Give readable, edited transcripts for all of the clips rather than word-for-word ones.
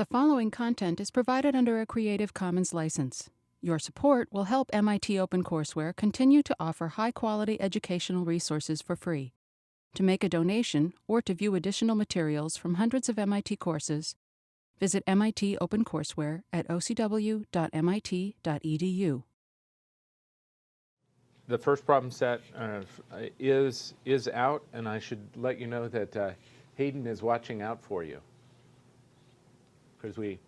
The following content is provided under a Creative Commons license. Your support will help MIT OpenCourseware continue to offer high-quality educational resources for free. To make a donation or to view additional materials from hundreds of MIT courses, visit MIT OpenCourseware at ocw.mit.edu. The first problem set is out, and I should let you know that Hayden is watching out for you, because we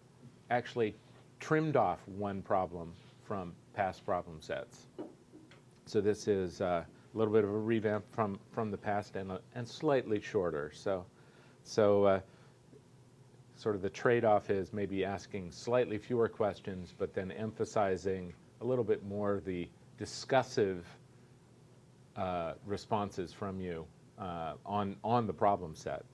actually trimmed off one problem from past problem sets. So this is a little bit of a revamp from the past and slightly shorter. So sort of the trade-off is maybe asking slightly fewer questions, but then emphasizing a little bit more the discussive responses from you on the problem set,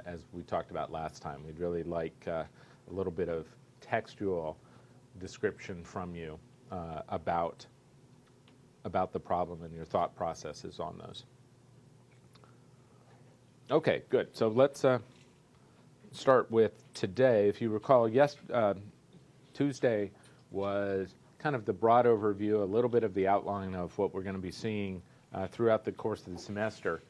as we talked about last time. We'd really like a little bit of textual description from you about the problem and your thought processes on those. Okay, good. So let's start with today. If you recall, Tuesday was kind of the broad overview, a little bit of the outline of what we're going to be seeing throughout the course of the semester.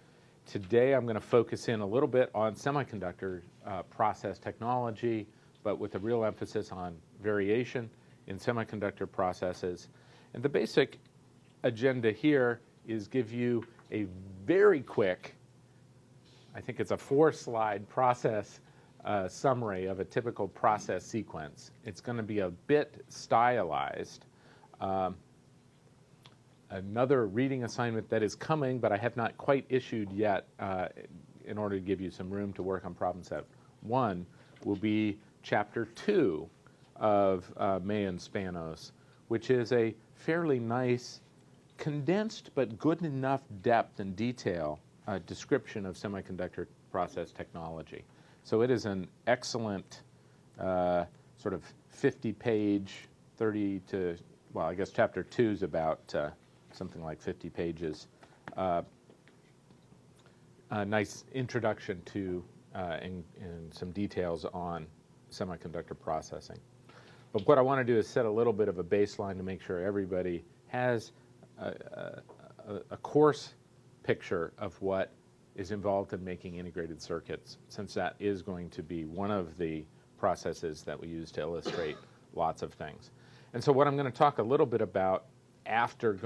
Today I'm going to focus in a little bit on semiconductor process technology, but with a real emphasis on variation in semiconductor processes. And the basic agenda here is give you a very quick, I think it's a 4-slide process summary of a typical process sequence. It's going to be a bit stylized. Another reading assignment that is coming, but I have not quite issued yet in order to give you some room to work on problem set 1, will be Chapter 2 of May and Spanos, which is a fairly nice, condensed but good enough depth and detail description of semiconductor process technology. So it is an excellent sort of 50-page, 30 to, well, I guess Chapter 2 is about something like 50 pages. A nice introduction to and some details on semiconductor processing. But what I want to do is set a little bit of a baseline to make sure everybody has a coarse picture of what is involved in making integrated circuits, since that is going to be one of the processes that we use to illustrate lots of things. And so what I'm going to talk a little bit about after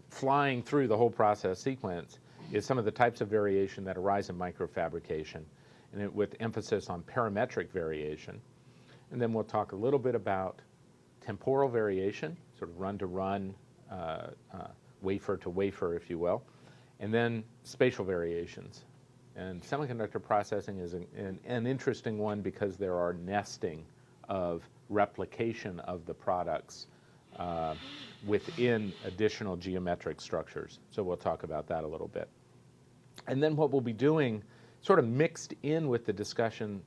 flying through the whole process sequence is some of the types of variation that arise in microfabrication, and with emphasis on parametric variation. And then we'll talk a little bit about temporal variation, sort of run-to-run, wafer-to-wafer, if you will, and then spatial variations. And semiconductor processing is an interesting one because there are nesting of replication of the products within additional geometric structures. So we'll talk about that a little bit. And then what we'll be doing, sort of mixed in with the discussion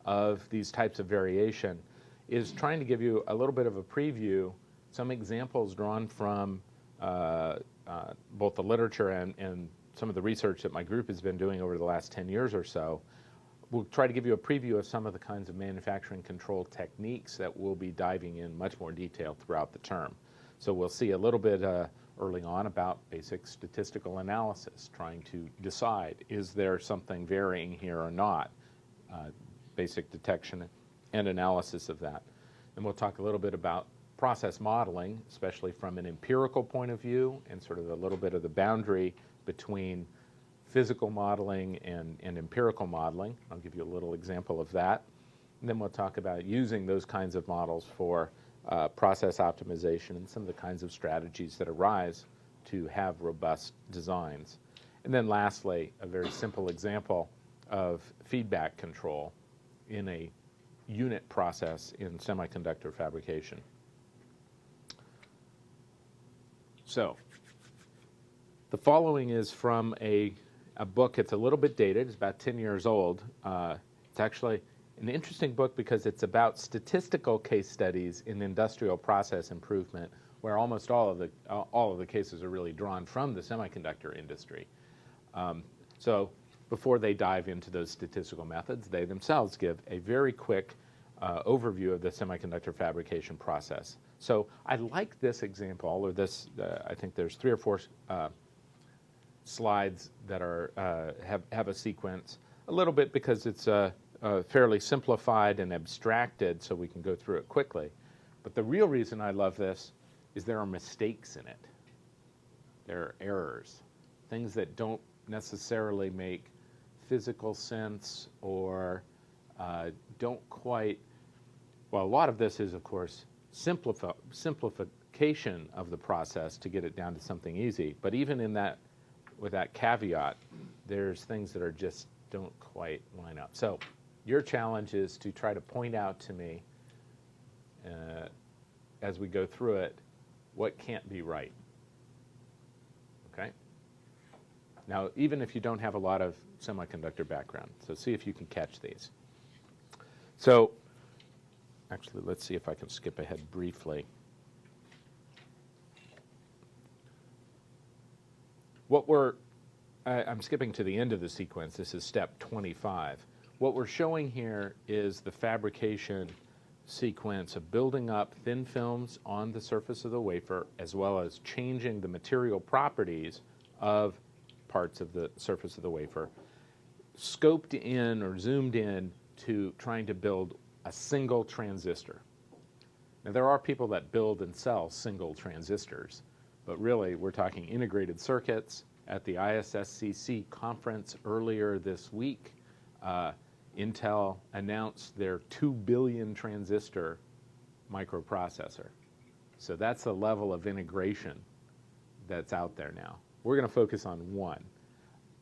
of these types of variation, is trying to give you a little bit of a preview, some examples drawn from both the literature and some of the research that my group has been doing over the last 10 years or so. We'll try to give you a preview of some of the kinds of manufacturing control techniques that we'll be diving in much more detail throughout the term. So we'll see a little bit early on about basic statistical analysis, trying to decide, is there something varying here or not? Basic detection and analysis of that. And we'll talk a little bit about process modeling, especially from an empirical point of view, and sort of a little bit of the boundary between physical modeling and empirical modeling. I'll give you a little example of that. And then we'll talk about using those kinds of models for process optimization and some of the kinds of strategies that arise to have robust designs. And then lastly, a very simple example of feedback control in a unit process in semiconductor fabrication. So the following is from a book. It's a little bit dated. It's about 10 years old. It's actually an interesting book because it's about statistical case studies in industrial process improvement, where almost all of the cases are really drawn from the semiconductor industry. So before they dive into those statistical methods, they themselves give a very quick overview of the semiconductor fabrication process. So I like this example, or this, I think there's 3 or 4 slides that are, have a sequence, a little bit because it's fairly simplified and abstracted so we can go through it quickly. But the real reason I love this is there are mistakes in it. There are errors, things that don't necessarily make physical sense or don't quite, well, a lot of this is, of course, simplification of the process to get it down to something easy. But even in that, with that caveat, there's things that are just don't quite line up. So your challenge is to try to point out to me, as we go through it, what can't be right. Okay? Now, even if you don't have a lot of semiconductor background, so see if you can catch these. So, actually, let's see if I can skip ahead briefly. I'm skipping to the end of the sequence. This is step 25. What we're showing here is the fabrication sequence of building up thin films on the surface of the wafer, as well as changing the material properties of parts of the surface of the wafer, scoped in or zoomed in to trying to build a single transistor. Now, there are people that build and sell single transistors, but really we're talking integrated circuits. At the ISSCC conference earlier this week, Intel announced their 2 billion transistor microprocessor. So that's the level of integration that's out there now. We're going to focus on one.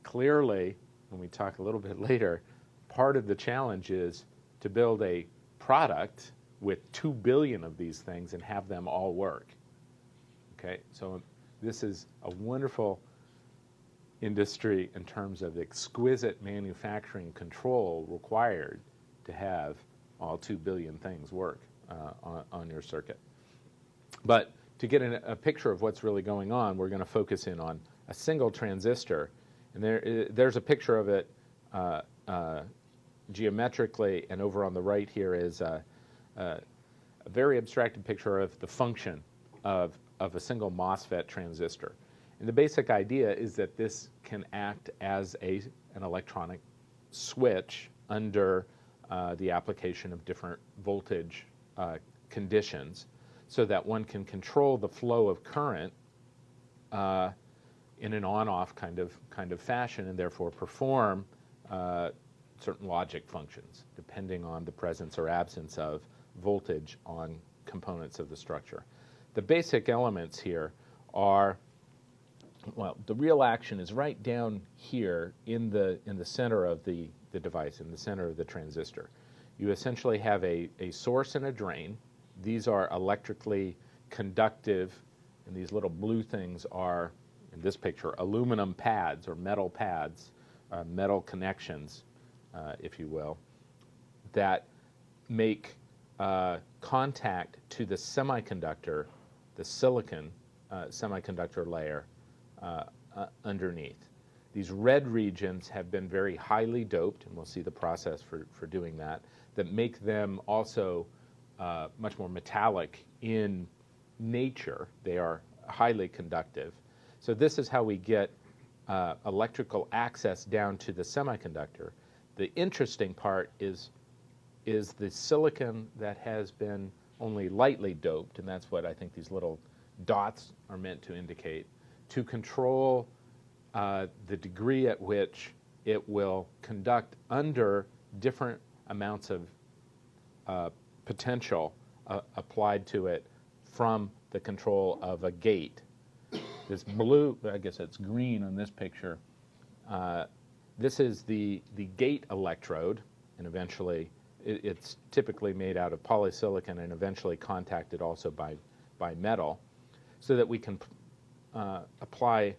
Clearly, when we talk a little bit later, part of the challenge is to build a product with 2 billion of these things and have them all work. Okay, so this is a wonderful industry in terms of exquisite manufacturing control required to have all 2 billion things work on your circuit. But to get a picture of what's really going on, we're going to focus in on a single transistor. And there's a picture of it geometrically, and over on the right here is a very abstracted picture of the function of a single MOSFET transistor. And the basic idea is that this can act as an electronic switch under the application of different voltage conditions, so that one can control the flow of current in an on-off kind of fashion, and therefore perform certain logic functions depending on the presence or absence of voltage on components of the structure. The basic elements here are, well, the real action is right down here in the center of the device, in the center of the transistor. You essentially have a source and a drain. These are electrically conductive, and these little blue things are, in this picture, aluminum pads or metal pads, metal connections, if you will, that make contact to the semiconductor, the silicon semiconductor layer underneath. These red regions have been very highly doped, and we'll see the process for doing that make them also much more metallic in nature. They are highly conductive. So this is how we get electrical access down to the semiconductor. The interesting part is the silicon that has been only lightly doped, and that's what I think these little dots are meant to indicate, to control the degree at which it will conduct under different amounts of potential applied to it from the control of a gate. This blue, I guess it's green on this picture, this is the gate electrode, and eventually it's typically made out of polysilicon and eventually contacted also by metal, so that we can apply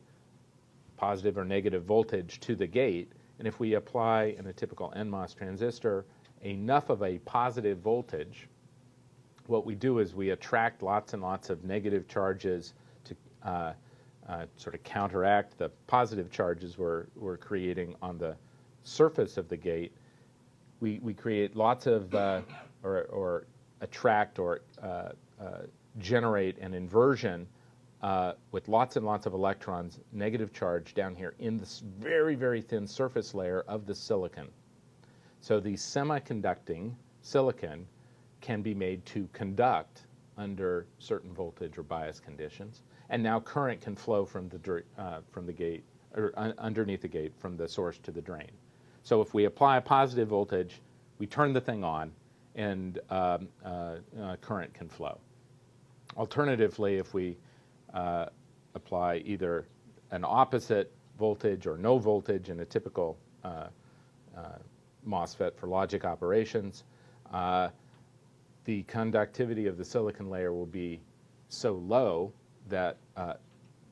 positive or negative voltage to the gate. And if we apply, in a typical NMOS transistor, enough of a positive voltage, what we do is we attract lots and lots of negative charges to sort of counteract the positive charges we're creating on the surface of the gate. We create lots of, or or attract or generate an inversion with lots and lots of electrons, negative charge down here in this very, very thin surface layer of the silicon. So the semiconducting silicon can be made to conduct under certain voltage or bias conditions, and now current can flow from the gate, or underneath the gate, from the source to the drain. So if we apply a positive voltage, we turn the thing on, and current can flow. Alternatively, if we apply either an opposite voltage or no voltage in a typical MOSFET for logic operations, the conductivity of the silicon layer will be so low that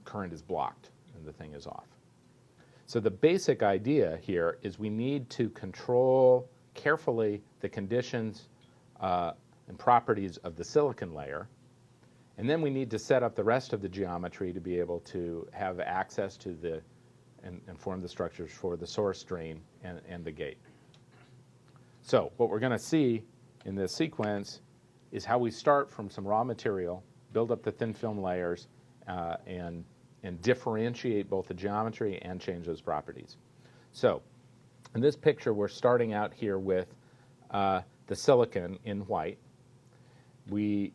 current is blocked and the thing is off. So the basic idea here is we need to control carefully the conditions and properties of the silicon layer, and then we need to set up the rest of the geometry to be able to have access to the and form the structures for the source, drain, and the gate. So what we're going to see in this sequence is how we start from some raw material, build up the thin film layers, and differentiate both the geometry and change those properties. So in this picture, we're starting out here with the silicon in white. We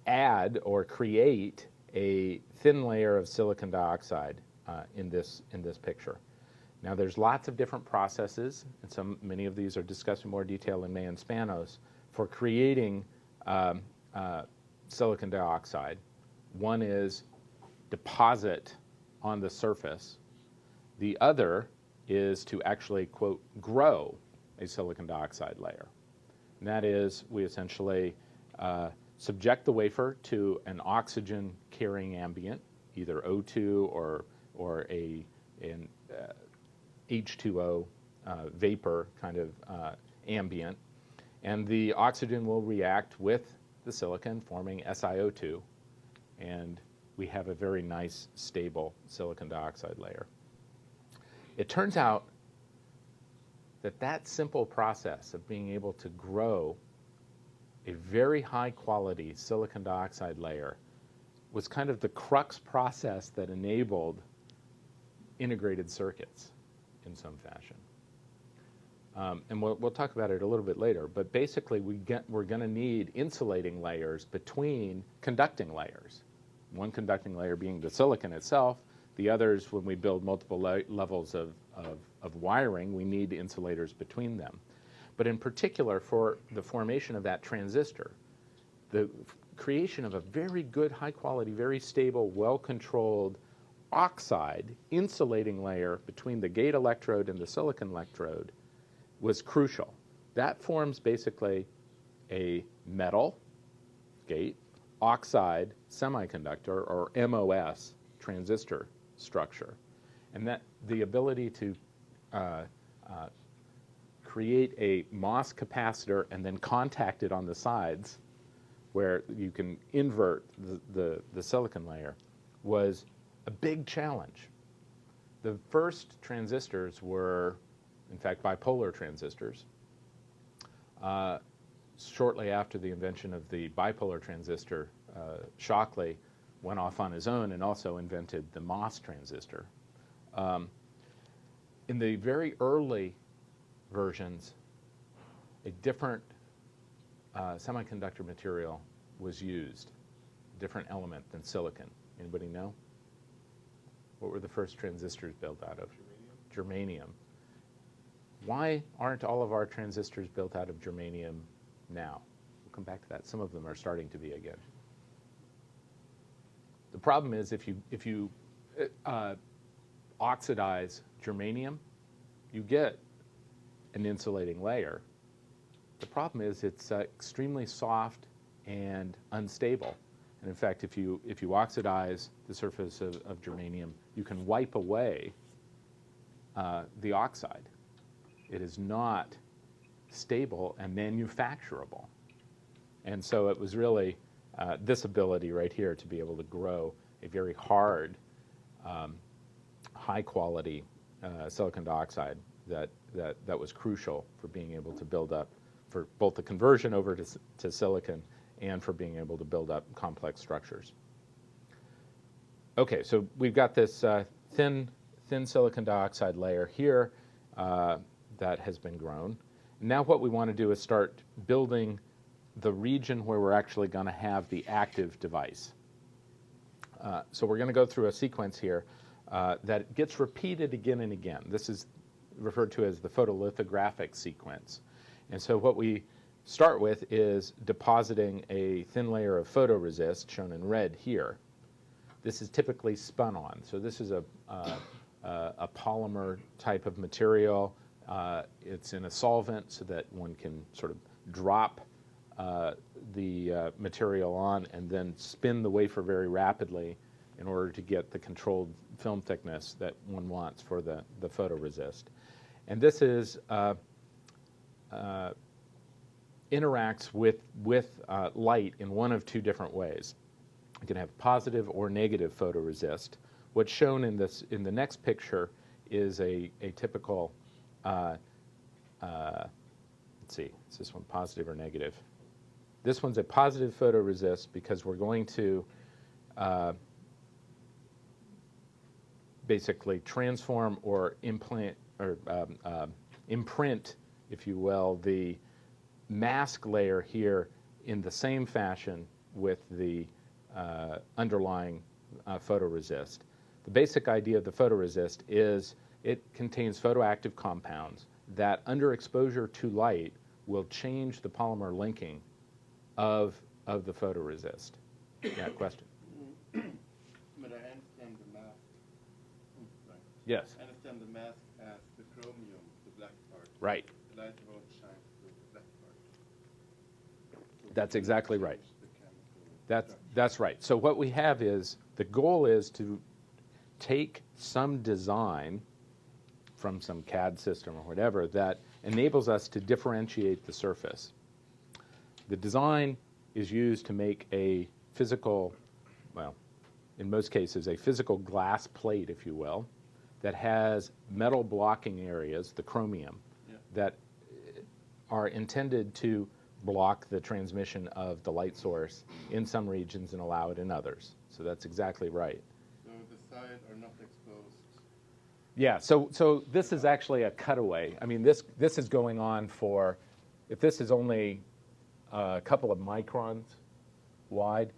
add or create a thin layer of silicon dioxide in this picture. Now, there's lots of different processes, and many of these are discussed in more detail in May and Spanos, for creating silicon dioxide. One is deposit on the surface. The other is to actually, quote, grow a silicon dioxide layer. And that is, we essentially subject the wafer to an oxygen-carrying ambient, either O2 or an H2O vapor kind of ambient, and the oxygen will react with the silicon, forming SiO2, and we have a very nice, stable silicon dioxide layer. It turns out that simple process of being able to grow a very high-quality silicon dioxide layer was kind of the crux process that enabled integrated circuits in some fashion. And we'll talk about it a little bit later, but basically we're going to need insulating layers between conducting layers. One conducting layer being the silicon itself, the others, when we build multiple levels of wiring, we need insulators between them. But in particular, for the formation of that transistor, the creation of a very good, high-quality, very stable, well-controlled oxide insulating layer between the gate electrode and the silicon electrode was crucial. That forms basically a metal gate oxide semiconductor, or MOS, transistor structure. And that the ability to create a MOS capacitor and then contact it on the sides where you can invert the silicon layer was a big challenge. The first transistors were, in fact, bipolar transistors. Shortly after the invention of the bipolar transistor, Shockley went off on his own and also invented the MOS transistor. In the very early versions, a different semiconductor material was used, a different element than silicon. Anybody know? What were the first transistors built out of? Germanium. Why aren't all of our transistors built out of germanium now? We'll come back to that. Some of them are starting to be again. The problem is if you oxidize germanium, you get an insulating layer. The problem is it's extremely soft and unstable. And in fact, if you oxidize the surface of germanium, you can wipe away the oxide. It is not stable and manufacturable. And so it was really this ability right here to be able to grow a very hard, high-quality silicon dioxide that was crucial for being able to build up for both the conversion over to silicon and for being able to build up complex structures. Okay, so we've got this thin silicon dioxide layer here that has been grown. Now what we want to do is start building the region where we're actually going to have the active device. So we're going to go through a sequence here that gets repeated again and again. This is referred to as the photolithographic sequence. And so what we start with is depositing a thin layer of photoresist, shown in red here. This is typically spun on. So this is a polymer type of material. It's in a solvent so that one can sort of drop the material on and then spin the wafer very rapidly in order to get the controlled film thickness that one wants for the photoresist. And this is interacts with light in one of two different ways. You can have positive or negative photoresist. What's shown in the next picture is a typical let's see, is this one positive or negative? This one's a positive photoresist because we're going to basically transform or implant or imprint, if you will, the mask layer here in the same fashion with the underlying photoresist. The basic idea of the photoresist is it contains photoactive compounds that, under exposure to light, will change the polymer linking of the photoresist. Yeah, question? But I understand the mask. Right. Yes. I understand the mask as the chromium, the black part. Right. The light won't shine through the black part. So That's exactly right. the chemical That's right. So what we have is, the goal is to take some design from some CAD system or whatever that enables us to differentiate the surface. The design is used to make a physical, well, in most cases, a physical glass plate, if you will, that has metal blocking areas, the chromium, that are intended to block the transmission of the light source in some regions and allow it in others. So that's exactly right. So the sides are not exposed. Yeah, so this is actually a cutaway. I mean, this is going on for, if this is only a couple of microns wide,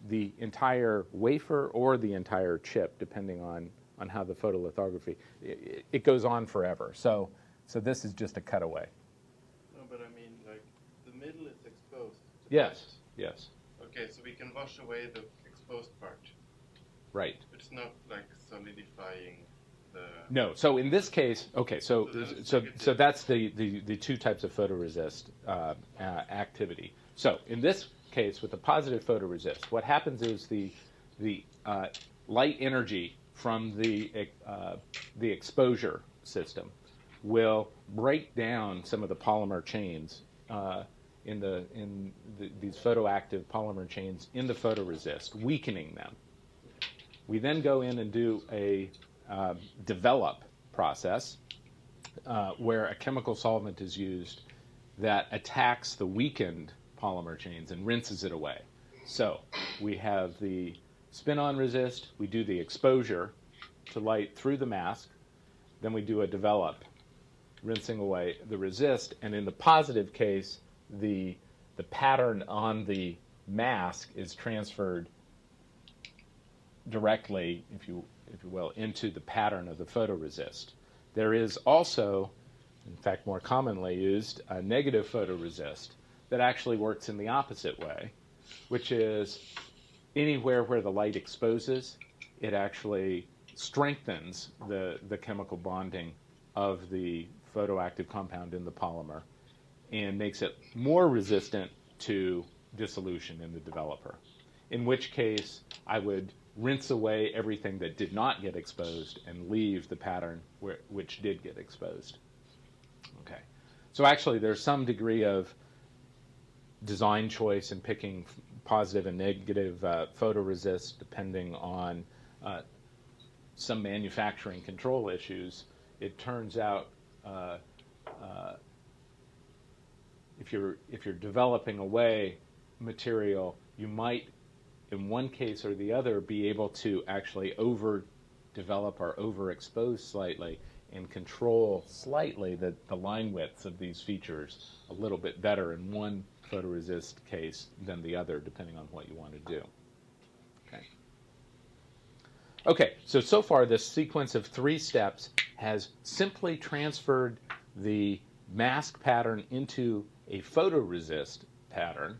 the entire wafer or the entire chip, depending on how the photolithography, it goes on forever. So this is just a cutaway. No, but I mean, like, the middle is exposed. Yes, yes. Okay, so we can wash away the exposed part. Right. It's not like solidifying the... No, so in this case, okay, so that's the two types of photoresist activity. So in this case, with the positive photoresist, what happens is the light energy from the exposure system will break down some of the polymer chains these photoactive polymer chains in the photoresist, weakening them. We then go in and do a develop process where a chemical solvent is used that attacks the weakened polymer chains and rinses it away. So we have the spin-on resist, we do the exposure to light through the mask, then we do a develop, rinsing away the resist, and in the positive case, the pattern on the mask is transferred directly, if you will, into the pattern of the photoresist. There is also, in fact more commonly used, a negative photoresist that actually works in the opposite way, which is anywhere where the light exposes, it actually strengthens the chemical bonding of the photoactive compound in the polymer and makes it more resistant to dissolution in the developer, in which case I would rinse away everything that did not get exposed and leave the pattern which did get exposed. Okay, so actually there's some degree of design choice in picking positive and negative photoresist depending on some manufacturing control issues. It turns out if you're developing away material, you might, in one case or the other, be able to actually overdevelop or overexpose slightly and control slightly the line widths of these features a little bit better in one photoresist case than the other, depending on what you want to do. Okay, so far this sequence of 3 steps has simply transferred the mask pattern into a photoresist pattern,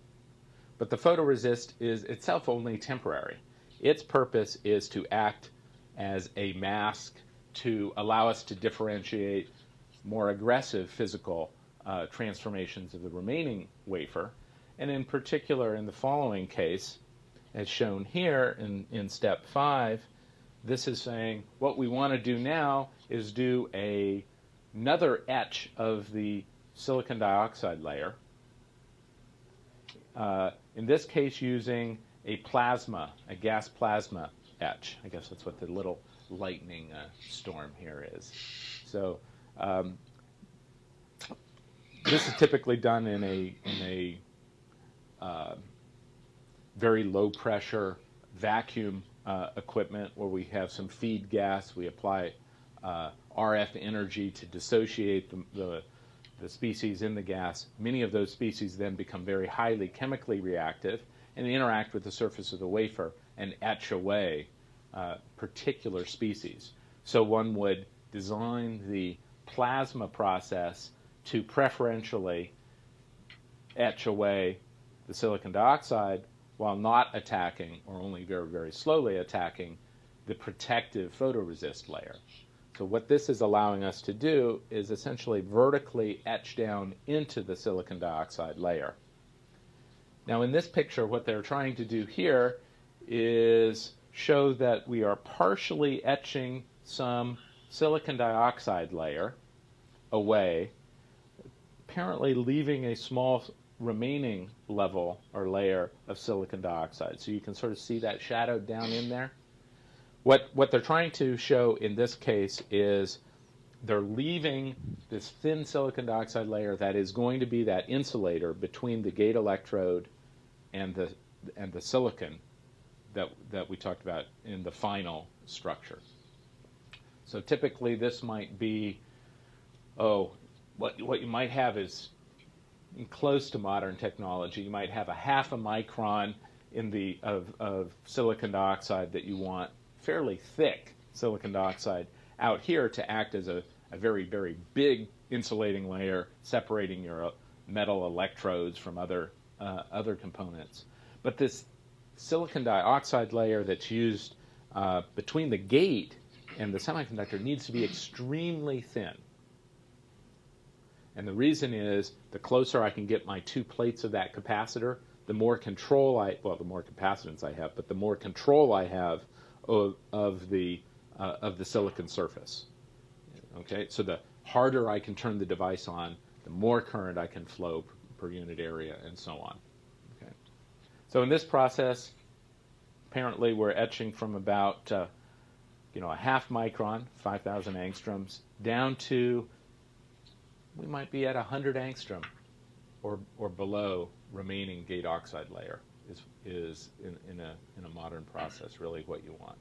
but the photoresist is itself only temporary. Its purpose is to act as a mask to allow us to differentiate more aggressive physical transformations of the remaining wafer, and in particular in the following case, as shown here in step 5, this is saying what we want to do now is do another etch of the silicon dioxide layer, in this case using a gas plasma etch. I guess that's what the little lightning storm here is. So this is typically done in a very low pressure vacuum equipment where we have some feed gas. We apply RF energy to dissociate the species in the gas. Many of those species then become very highly chemically reactive and interact with the surface of the wafer and etch away particular species. So one would design the plasma process to preferentially etch away the silicon dioxide while not attacking, or only very, very slowly attacking, the protective photoresist layer. So what this is allowing us to do is essentially vertically etch down into the silicon dioxide layer. Now in this picture, what they're trying to do here is show that we are partially etching some silicon dioxide layer away, apparently leaving a small remaining level or layer of silicon dioxide. So you can sort of see that shadowed down in there. What they're trying to show in this case is they're leaving this thin silicon dioxide layer that is going to be that insulator between the gate electrode and the silicon that we talked about in the final structure. So typically this might be, what you might have is close to modern technology. You might have a half a micron of silicon dioxide that you want, fairly thick silicon dioxide out here to act as a very, very big insulating layer separating your metal electrodes from other components. But this silicon dioxide layer that's used between the gate and the semiconductor needs to be extremely thin. And the reason is the closer I can get my 2 plates of that capacitor, the more control the more capacitance I have, but the more control I have of the silicon surface. Okay, so the harder I can turn the device on, the more current I can flow per unit area, and so on. Okay, so in this process, apparently we're etching from about a half micron, 5,000 angstroms, down to we might be at 100 angstrom or below remaining gate oxide layer is in a modern process really what you want.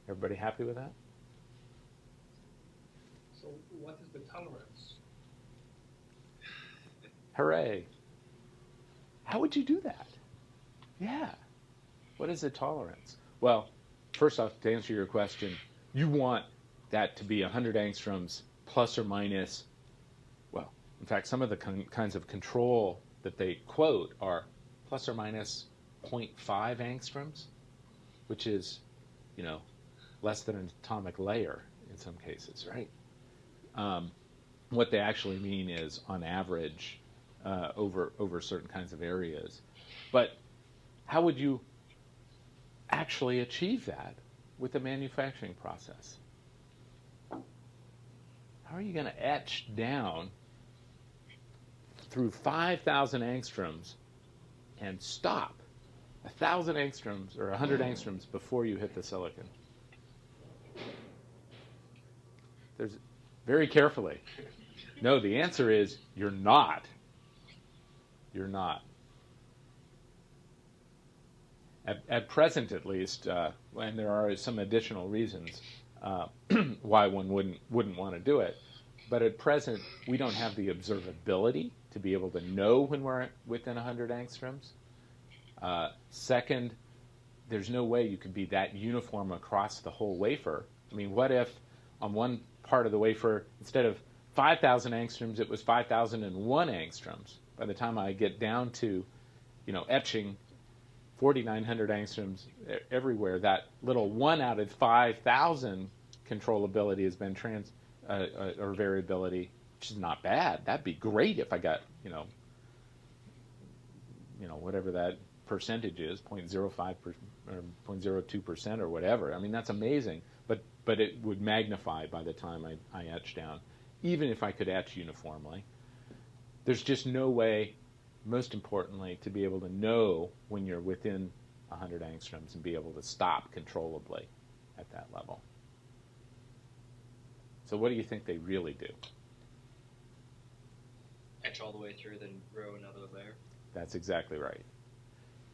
Everybody happy with that? So what is the tolerance? Hooray. How would you do that? Yeah. What is the tolerance? Well, first off, to answer your question, you want that to be 100 angstroms plus or minus, well, in fact, some of the kinds of control that they quote are plus or minus 0.5 angstroms, which is, less than an atomic layer in some cases, right? What they actually mean is on average over certain kinds of areas. But how would you actually achieve that with the manufacturing process? How are you going to etch down through 5,000 angstroms and stop 1,000 angstroms or 100 angstroms before you hit the silicon? There's very carefully. No, the answer is you're not. You're not. At present, at least, and there are some additional reasons why one wouldn't want to do it, but at present, we don't have the observability to be able to know when we're within 100 angstroms. Second, there's no way you could be that uniform across the whole wafer. I mean, what if on one part of the wafer, instead of 5,000 angstroms, it was 5,001 angstroms? By the time I get down to, etching 4,900 angstroms everywhere, that little 1 out of 5,000 controllability has been or variability, which is not bad. That'd be great if I got, whatever that percentage is, 0.05% or 0.02% or whatever. I mean, that's amazing, but it would magnify by the time I etch down, even if I could etch uniformly. There's just no way, most importantly, to be able to know when you're within 100 angstroms and be able to stop controllably at that level. So what do you think they really do? Etch all the way through, then row another layer? That's exactly right.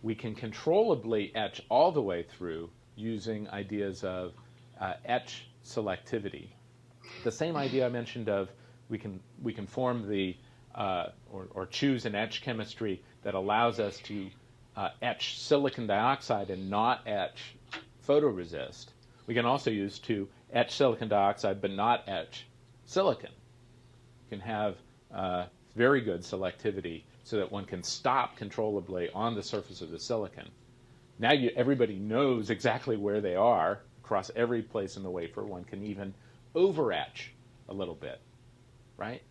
We can controllably etch all the way through using ideas of etch selectivity. The same idea I mentioned of we can form the or choose an etch chemistry that allows us to etch silicon dioxide and not etch photoresist. We can also use to etch silicon dioxide but not etch silicon. You can have very good selectivity so that one can stop controllably on the surface of the silicon. Now everybody knows exactly where they are across every place in the wafer. One can even over-etch a little bit, right?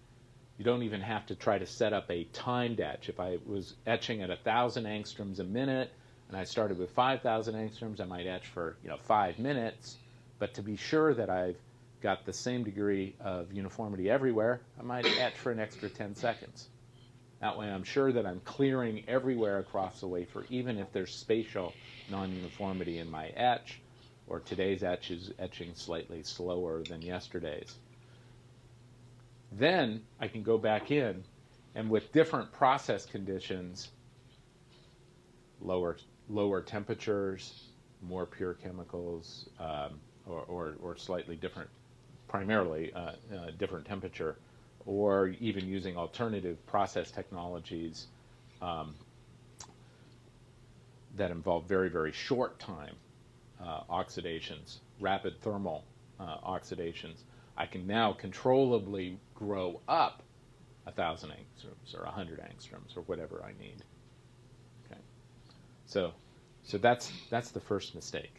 You don't even have to try to set up a timed etch. If I was etching at 1,000 angstroms a minute and I started with 5,000 angstroms, I might etch for 5 minutes. But to be sure that I've got the same degree of uniformity everywhere, I might etch for an extra 10 seconds. That way I'm sure that I'm clearing everywhere across the wafer, even if there's spatial non-uniformity in my etch, or today's etch is etching slightly slower than yesterday's. Then I can go back in, and with different process conditions, lower temperatures, more pure chemicals, or slightly different, primarily different temperature, or even using alternative process technologies that involve very, very short time oxidations, rapid thermal oxidations, I can now controllably grow up 1,000 angstroms or 100 angstroms or whatever I need. Okay, so that's the first mistake.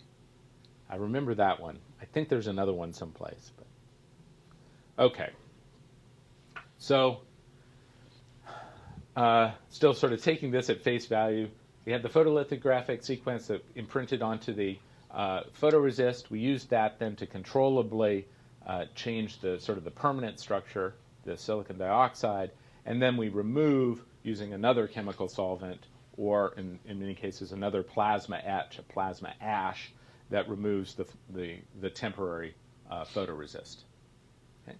I remember that one. I think there's another one someplace. But okay. So still sort of taking this at face value, we had the photolithographic sequence that imprinted onto the photoresist. We used that then to controllably change the sort of the permanent structure, the silicon dioxide, and then we remove using another chemical solvent, or in many cases another plasma etch, a plasma ash, that removes the temporary photoresist. Okay.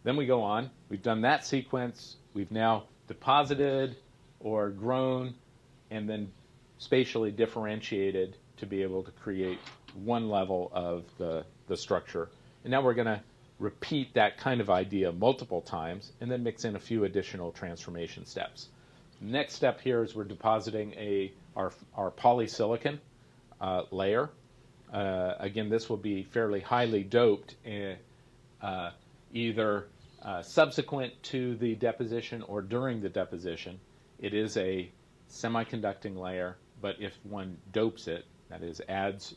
Then we go on. We've done that sequence. We've now deposited or grown and then spatially differentiated to be able to create one level of the structure. And now we're going to repeat that kind of idea multiple times and then mix in a few additional transformation steps. Next step here is we're depositing our polysilicon layer. Again, this will be fairly highly doped, either subsequent to the deposition or during the deposition. It is a semiconducting layer, but if one dopes it, that is, adds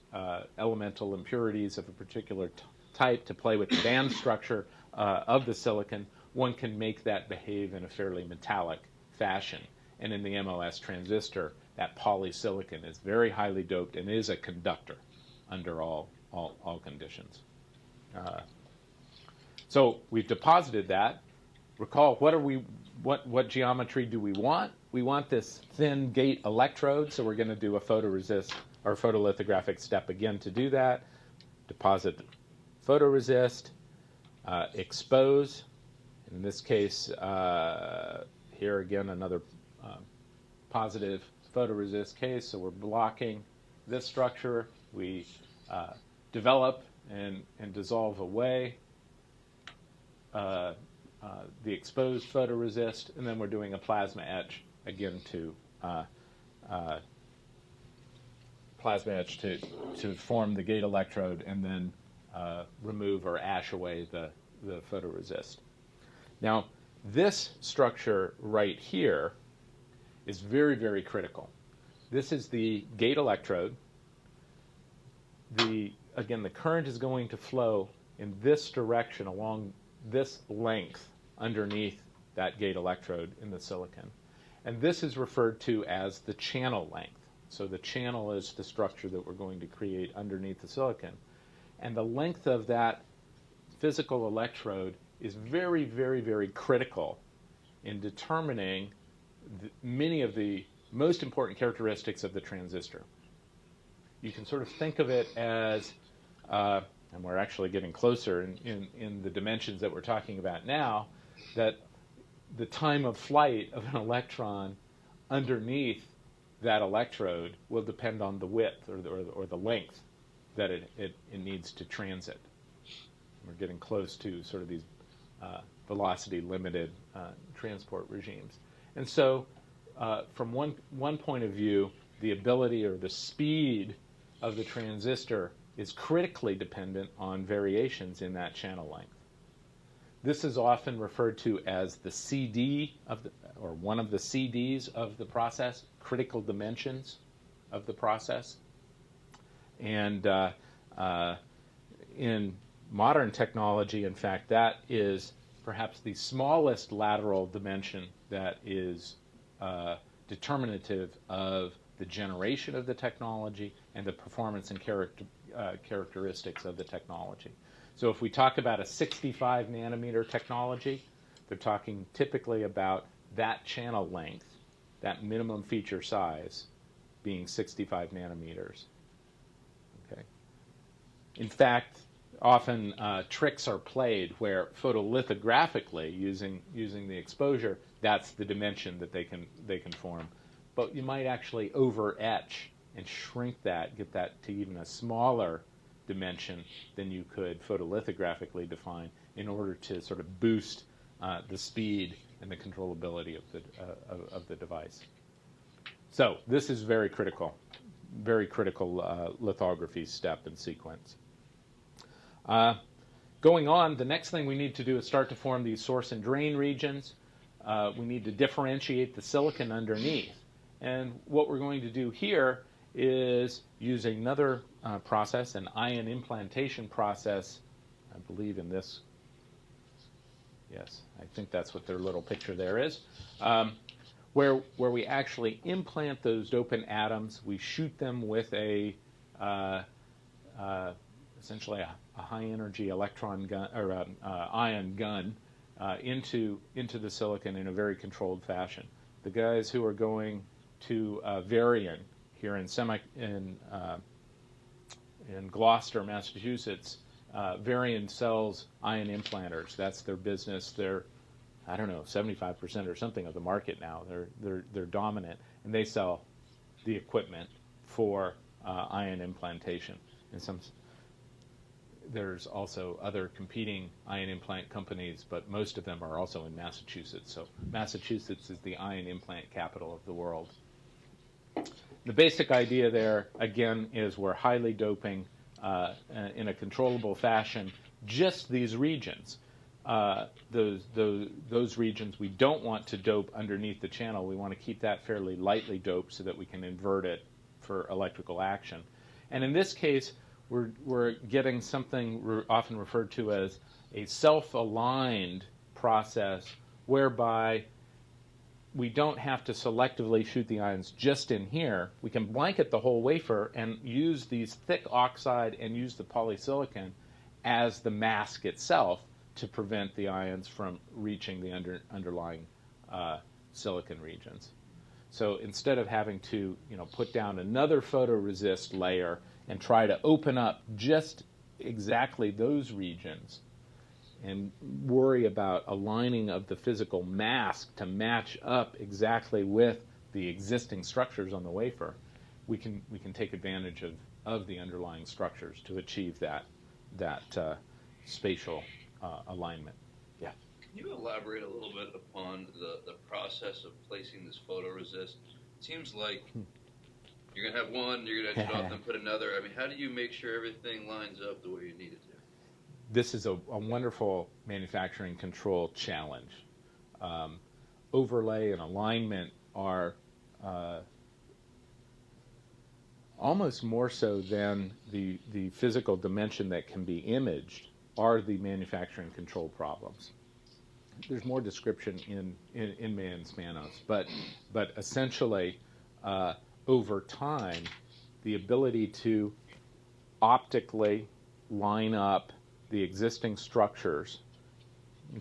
elemental impurities of a particular type to play with the band structure of the silicon, one can make that behave in a fairly metallic fashion. And in the MOS transistor, that polysilicon is very highly doped and is a conductor under all conditions. So we've deposited that. Recall, what geometry do we want? We want this thin gate electrode, so we're going to do a photoresist or photolithographic step again to do that. Deposit photoresist, expose, In this case, here again, another positive photoresist case. So we're blocking this structure. We develop and dissolve away the exposed photoresist, and then we're doing a plasma etch again to form the gate electrode, and then remove or ash away the photoresist. Now, this structure right here is very, very critical. This is the gate electrode. Again, the current is going to flow in this direction along this length underneath that gate electrode in the silicon. And this is referred to as the channel length. So the channel is the structure that we're going to create underneath the silicon. And the length of that physical electrode is very, very, very critical in determining many of the most important characteristics of the transistor. You can sort of think of it as, and we're actually getting closer in the dimensions that we're talking about now, that the time of flight of an electron underneath that electrode will depend on the width or the length that it needs to transit. We're getting close to sort of these velocity-limited transport regimes. And so from one point of view, the ability or the speed of the transistor is critically dependent on variations in that channel length. This is often referred to as the CD or one of the CDs of the process, critical dimensions of the process. And in modern technology, in fact, that is perhaps the smallest lateral dimension that is determinative of the generation of the technology and the performance and characteristics of the technology. So if we talk about a 65 nanometer technology, they're talking typically about that channel length, that minimum feature size, being 65 nanometers. Okay. In fact, often tricks are played where photolithographically, using the exposure, that's the dimension that they can form. But you might actually over-etch and shrink that, get that to even a smaller dimension than you could photolithographically define in order to sort of boost the speed and the controllability of the device. So this is very critical lithography step and sequence. Going on, the next thing we need to do is start to form these source and drain regions. We need to differentiate the silicon underneath. And what we're going to do here is use another process, an ion implantation process, I believe in this. Yes, I think that's what their little picture there is, where we actually implant those dopant atoms. We shoot them with a essentially a high-energy electron gun or ion gun into the silicon in a very controlled fashion. The guys who are going to Varian here in Gloucester, Massachusetts, Varian sells ion implanters. That's their business. They're, I don't know, 75% or something of the market now. They're dominant, and they sell the equipment for ion implantation. And there's also other competing ion implant companies, but most of them are also in Massachusetts. So Massachusetts is the ion implant capital of the world. The basic idea there, again, is we're highly doping in a controllable fashion just these regions. Those regions we don't want to dope underneath the channel. We want to keep that fairly lightly doped so that we can invert it for electrical action. And in this case, we're getting something often referred to as a self-aligned process whereby we don't have to selectively shoot the ions just in here. We can blanket the whole wafer and use these thick oxide and use the polysilicon as the mask itself to prevent the ions from reaching the underlying silicon regions. So instead of having to put down another photoresist layer and try to open up just exactly those regions, and worry about aligning of the physical mask to match up exactly with the existing structures on the wafer, we can take advantage of the underlying structures to achieve that spatial alignment. Yeah. Can you elaborate a little bit upon the process of placing this photoresist? It seems like you're going to have one, you're going to etch it off, then put another. I mean, how do you make sure everything lines up the way you need it to? This is a wonderful manufacturing control challenge. Overlay and alignment are almost more so than the physical dimension that can be imaged are the manufacturing control problems. There's more description in Man's Manos, but essentially over time, the ability to optically line up the existing structures.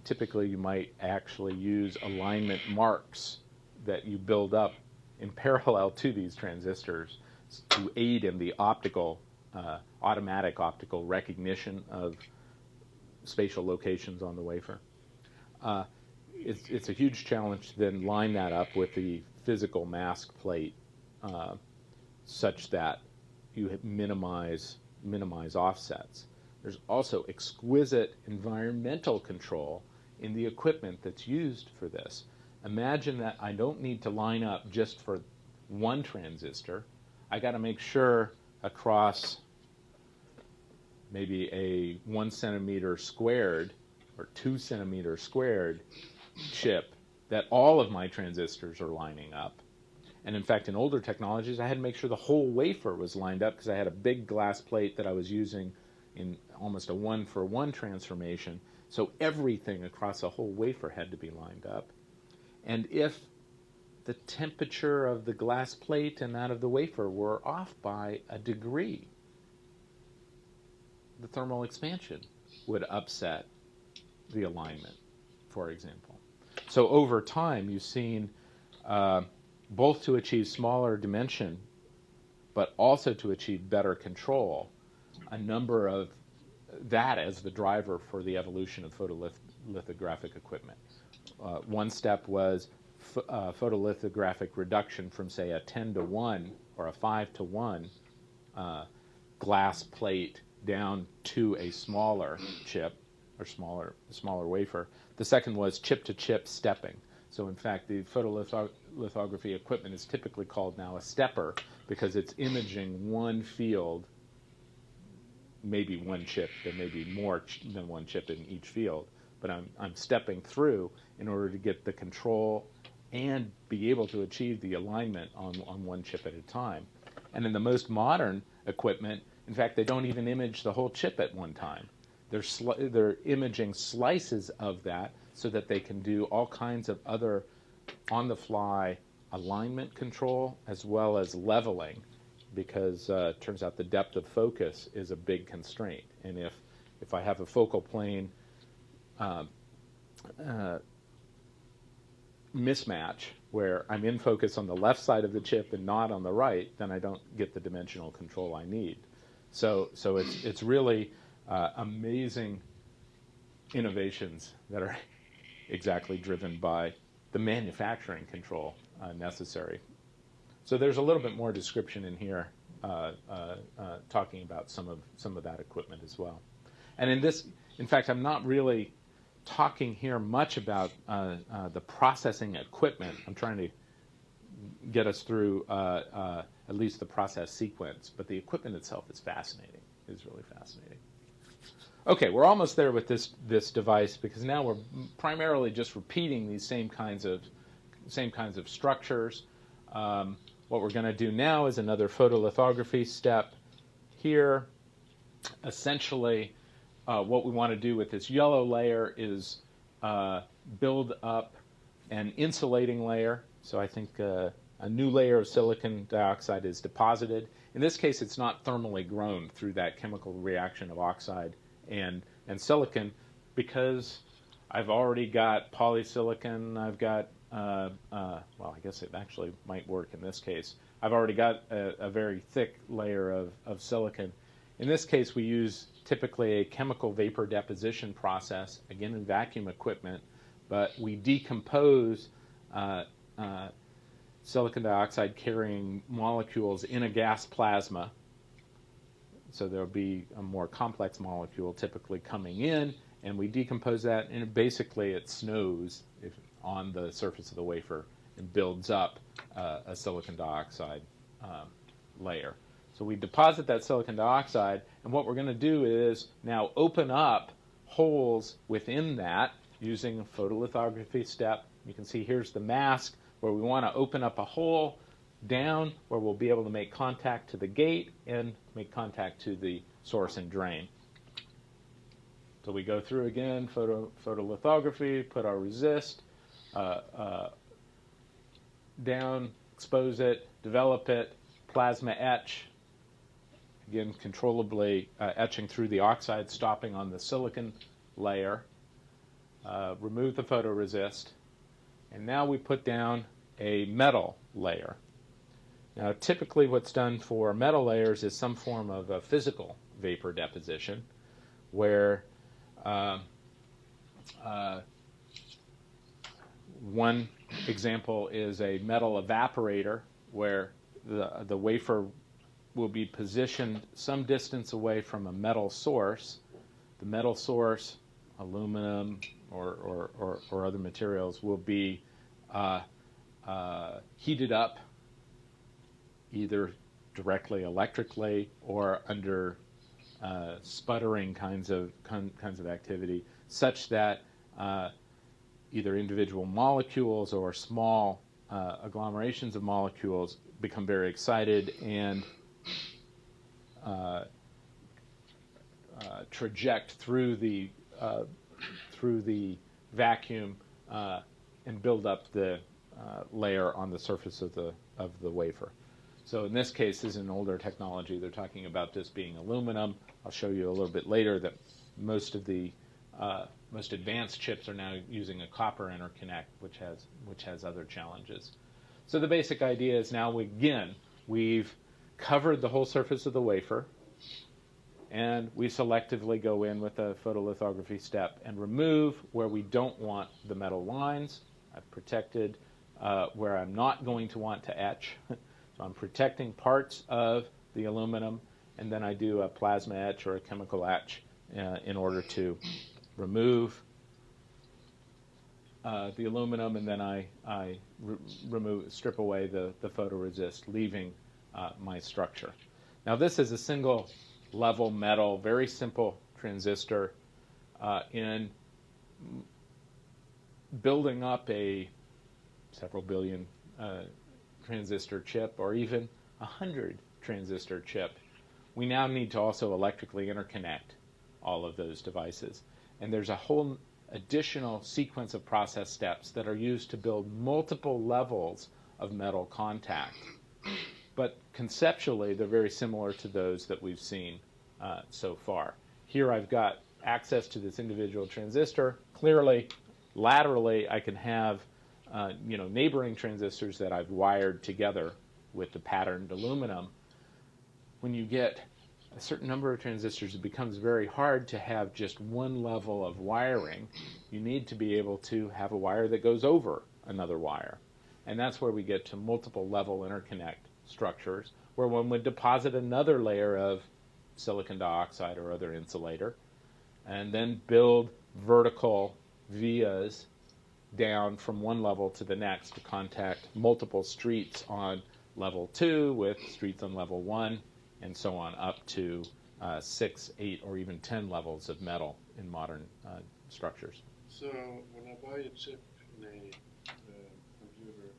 Typically, you might actually use alignment marks that you build up in parallel to these transistors to aid in the automatic optical recognition of spatial locations on the wafer. It's a huge challenge to then line that up with the physical mask plate such that you minimize offsets. There's also exquisite environmental control in the equipment that's used for this. Imagine that I don't need to line up just for one transistor. I got to make sure across maybe a 1 centimeter squared or 2 centimeter squared chip that all of my transistors are lining up. And in fact, in older technologies, I had to make sure the whole wafer was lined up because I had a big glass plate that I was using in almost a 1-for-1 transformation. So everything across the whole wafer had to be lined up. And if the temperature of the glass plate and that of the wafer were off by a degree, the thermal expansion would upset the alignment, for example. So over time, you've seen both to achieve smaller dimension, but also to achieve better control, a number of that as the driver for the evolution of photolithographic equipment. One step was photolithographic reduction from, say, a 10-to-1 or a 5-to-1 glass plate down to a smaller chip or smaller wafer. The second was chip-to-chip stepping. So in fact, the photolithography equipment is typically called now a stepper because it's imaging one field, maybe one chip. There may be more than one chip in each field, but I'm stepping through in order to get the control and be able to achieve the alignment on one chip at a time. And in the most modern equipment, in fact, they don't even image the whole chip at one time. They're imaging slices of that so that they can do all kinds of other on-the-fly alignment control as well as leveling, because it turns out the depth of focus is a big constraint. And if I have a focal plane mismatch where I'm in focus on the left side of the chip and not on the right, then I don't get the dimensional control I need. So it's really amazing innovations that are exactly driven by the manufacturing control necessary. So there's a little bit more description in here talking about some of that equipment as well. And in fact, I'm not really talking here much about the processing equipment. I'm trying to get us through at least the process sequence, but the equipment itself is fascinating. It's really fascinating. Okay, we're almost there with this device because now we're primarily just repeating these same kinds of structures. What we're going to do now is another photolithography step here. Essentially, what we want to do with this yellow layer is build up an insulating layer. So I think a new layer of silicon dioxide is deposited. In this case, it's not thermally grown through that chemical reaction of oxide and silicon because I've already got polysilicon. I've got, well, I guess it actually might work in this case. I've already got a very thick layer of silicon. In this case, we use typically a chemical vapor deposition process, again in vacuum equipment, but we decompose silicon dioxide carrying molecules in a gas plasma. So there'll be a more complex molecule typically coming in, and we decompose that, and basically it snows on the surface of the wafer and builds up a silicon dioxide layer. So we deposit that silicon dioxide, and what we're going to do is now open up holes within that using a photolithography step. You can see here's the mask where we want to open up a hole down where we'll be able to make contact to the gate and make contact to the source and drain. So we go through again, photolithography, put our resist down, expose it, develop it, plasma etch, again controllably etching through the oxide, stopping on the silicon layer, remove the photoresist, and now we put down a metal layer. Now typically what's done for metal layers is some form of a physical vapor deposition where one example is a metal evaporator where the wafer will be positioned some distance away from a metal source. The metal source, aluminum or other materials, will be heated up either directly electrically or under sputtering kinds of activity, such that either individual molecules or small agglomerations of molecules become very excited and traject through the vacuum and build up the layer on the surface of the wafer. So in this case, this is an older technology. They're talking about this being aluminum. I'll show you a little bit later that most of the most advanced chips are now using a copper interconnect, which has other challenges. So the basic idea is now we've covered the whole surface of the wafer, and we selectively go in with a photolithography step and remove where we don't want the metal lines. I've protected where I'm not going to want to etch. So I'm protecting parts of the aluminum, and then I do a plasma etch or a chemical etch in order to remove the aluminum, and then I strip away the photoresist, leaving my structure. Now this is a single level metal, very simple transistor in building up a several billion transistor chip, or even 100 transistor chip. We now need to also electrically interconnect all of those devices. And there's a whole additional sequence of process steps that are used to build multiple levels of metal contact. But conceptually, they're very similar to those that we've seen so far. Here I've got access to this individual transistor. Clearly, laterally, I can have neighboring transistors that I've wired together with the patterned aluminum. When you get a certain number of transistors, it becomes very hard to have just one level of wiring. You need to be able to have a wire that goes over another wire. And that's where we get to multiple level interconnect structures, where one would deposit another layer of silicon dioxide or other insulator, and then build vertical vias down from one level to the next to contact multiple streets on level 2 with streets on level 1, and so on up to 6, 8, or even 10 levels of metal in modern structures. So when I buy a chip in a computer,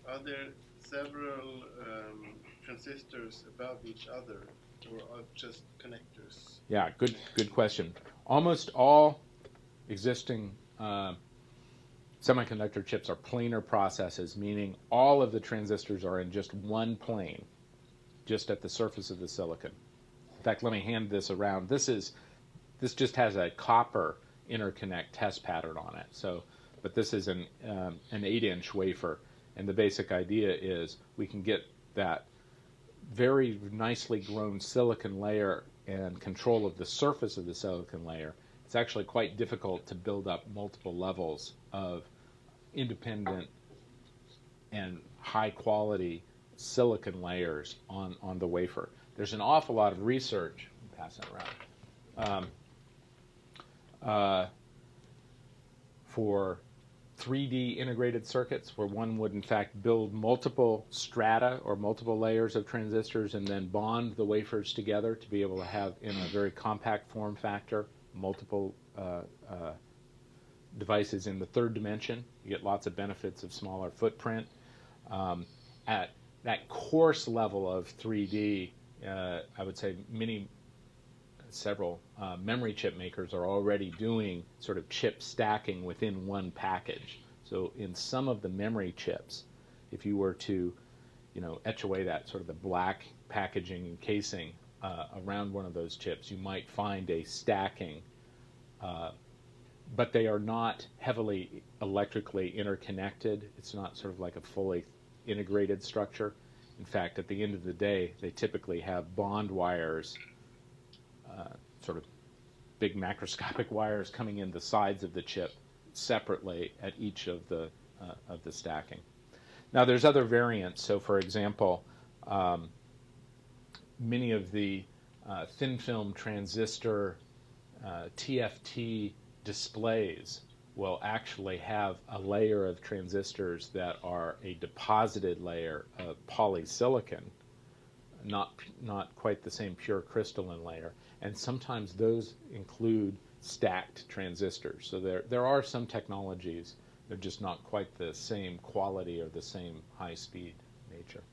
are there several transistors above each other, or are just connectors? Yeah, good question. Almost all existing semiconductor chips are planar processes, meaning all of the transistors are in just one plane, just at the surface of the silicon. In fact, let me hand this around. This just has a copper interconnect test pattern on it. So, but this is an 8-inch wafer, and the basic idea is we can get very nicely grown silicon layer and control of the surface of the silicon layer, it's actually quite difficult to build up multiple levels of independent and high quality silicon layers on the wafer. There's an awful lot of research, pass that around, for 3D integrated circuits where one would in fact build multiple strata or multiple layers of transistors and then bond the wafers together to be able to have, in a very compact form factor, multiple devices in the third dimension. You get lots of benefits of smaller footprint. At that coarse level of 3D, I would say several memory chip makers are already doing sort of chip stacking within one package. So in some of the memory chips, if you were to, etch away that sort of the black packaging and casing around one of those chips, you might find a stacking, but they are not heavily electrically interconnected. It's not sort of like a fully integrated structure. In fact, at the end of the day, they typically have bond wires, sort of big macroscopic wires coming in the sides of the chip separately at each of the stacking. Now, there's other variants. So, for example, many of the thin film transistor TFT displays will actually have a layer of transistors that are a deposited layer of polysilicon, not quite the same pure crystalline layer, and sometimes those include stacked transistors. So there are some technologies, they're just not quite the same quality or the same high speed nature.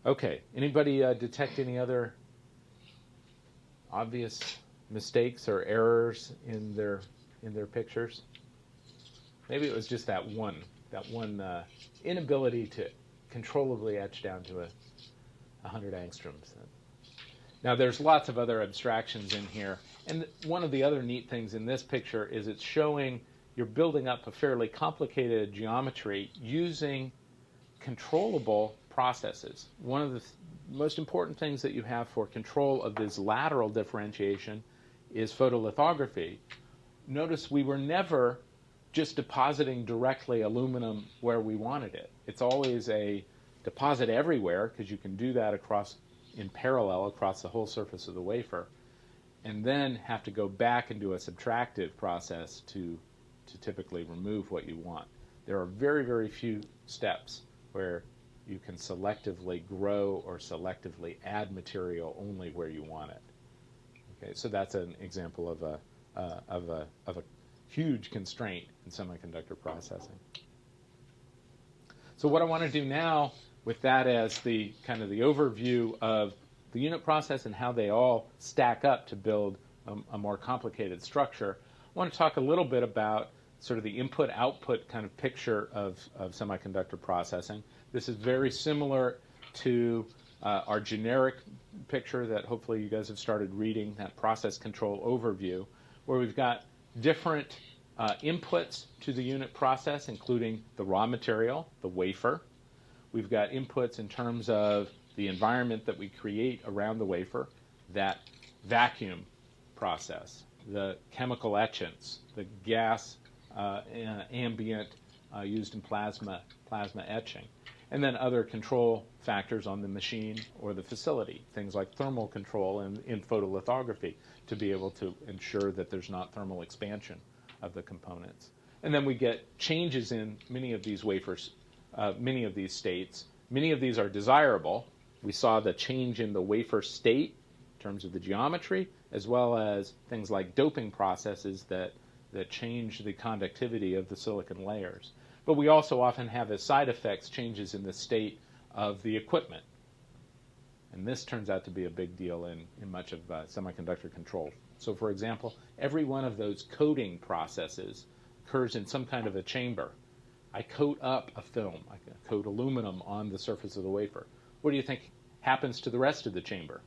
Okay, anybody detect any other obvious mistakes or errors in their pictures? Maybe it was just that one inability to controllably etch down to 100 angstroms. Now there's lots of other abstractions in here, and one of the other neat things in this picture is it's showing you're building up a fairly complicated geometry using controllable processes. One of the most important things that you have for control of this lateral differentiation is photolithography. Notice we were never just depositing directly aluminum where we wanted it. It's always a deposit everywhere, because you can do that in parallel across the whole surface of the wafer, and then have to go back and do a subtractive process to typically remove what you want. There are very, very few steps where you can selectively grow or selectively add material only where you want it. Okay, so that's an example of a huge constraint in semiconductor processing. So what I want to do now, with that as the kind of the overview of the unit process and how they all stack up to build a more complicated structure, I want to talk a little bit about sort of the input-output kind of picture of semiconductor processing. This is very similar to our generic picture that hopefully you guys have started reading, that process control overview, where we've got different inputs to the unit process, including the raw material, the wafer. We've got inputs in terms of the environment that we create around the wafer, that vacuum process, the chemical etchants, the gas ambient used in plasma etching, and then other control factors on the machine or the facility, things like thermal control in photolithography to be able to ensure that there's not thermal expansion of the components. And then we get changes in many of these wafers, many of these states. Many of these are desirable. We saw the change in the wafer state in terms of the geometry, as well as things like doping processes that change the conductivity of the silicon layers. But we also often have as side effects changes in the state of the equipment. And this turns out to be a big deal in much of semiconductor control. So for example, every one of those coating processes occurs in some kind of a chamber. I coat up a film, I coat aluminum on the surface of the wafer. What do you think happens to the rest of the chamber?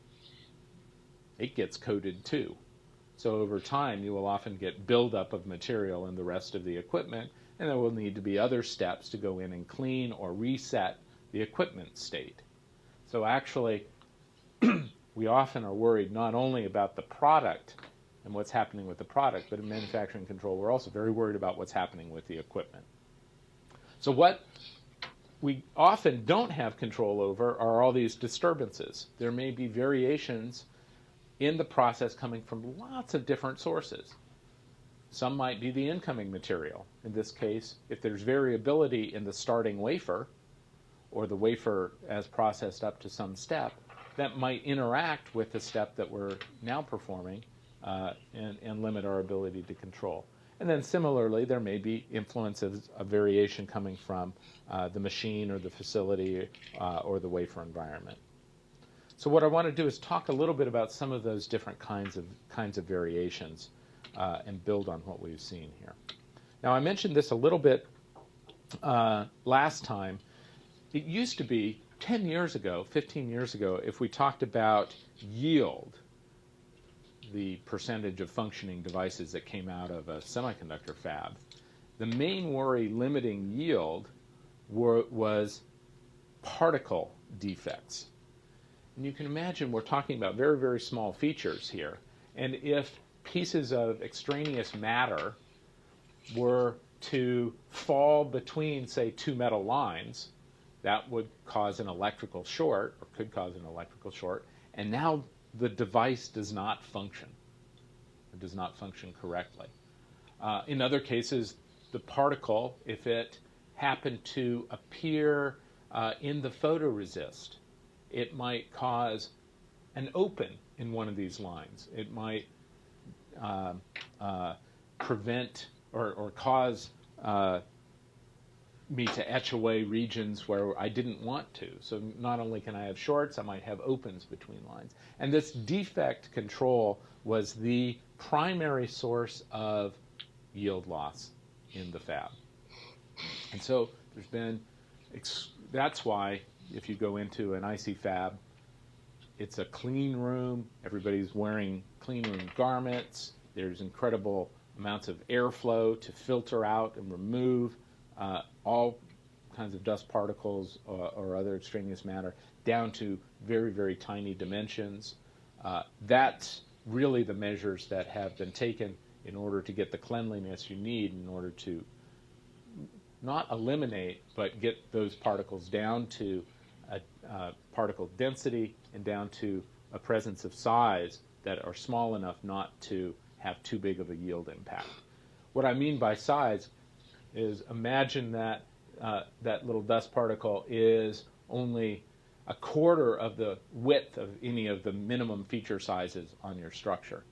It gets coated too. So over time, you will often get buildup of material in the rest of the equipment, and there will need to be other steps to go in and clean or reset the equipment state. So actually, we often are worried not only about the product and what's happening with the product, but in manufacturing control, we're also very worried about what's happening with the equipment. So what we often don't have control over are all these disturbances. There may be variations in the process coming from lots of different sources. Some might be the incoming material. In this case, if there's variability in the starting wafer, or the wafer as processed up to some step, that might interact with the step that we're now performing and limit our ability to control. And then similarly, there may be influences of variation coming from the machine or the facility or the wafer environment. So what I want to do is talk a little bit about some of those different kinds of variations and build on what we've seen here. Now, I mentioned this a little bit last time. It used to be 10 years ago, 15 years ago, if we talked about yield, the percentage of functioning devices that came out of a semiconductor fab, the main worry limiting yield was particle defects. And you can imagine we're talking about very, very small features here. And if pieces of extraneous matter were to fall between, say, two metal lines, that would cause an electrical short, or could cause an electrical short, and now the device does not function. It does not function correctly. In other cases, the particle, if it happened to appear in the photoresist, it might cause an open in one of these lines. It might prevent or cause me to etch away regions where I didn't want to. So not only can I have shorts, I might have opens between lines. And this defect control was the primary source of yield loss in the fab. And so there's been, that's why if you go into an IC fab, it's a clean room, everybody's wearing clean room garments, there's incredible amounts of airflow to filter out and remove all kinds of dust particles or other extraneous matter down to very, very tiny dimensions. That's really the measures that have been taken in order to get the cleanliness you need in order to not eliminate, but get those particles down to a particle density and down to a presence of size that are small enough not to have too big of a yield impact. What I mean by size is imagine that that little dust particle is only a quarter of the width of any of the minimum feature sizes on your structure.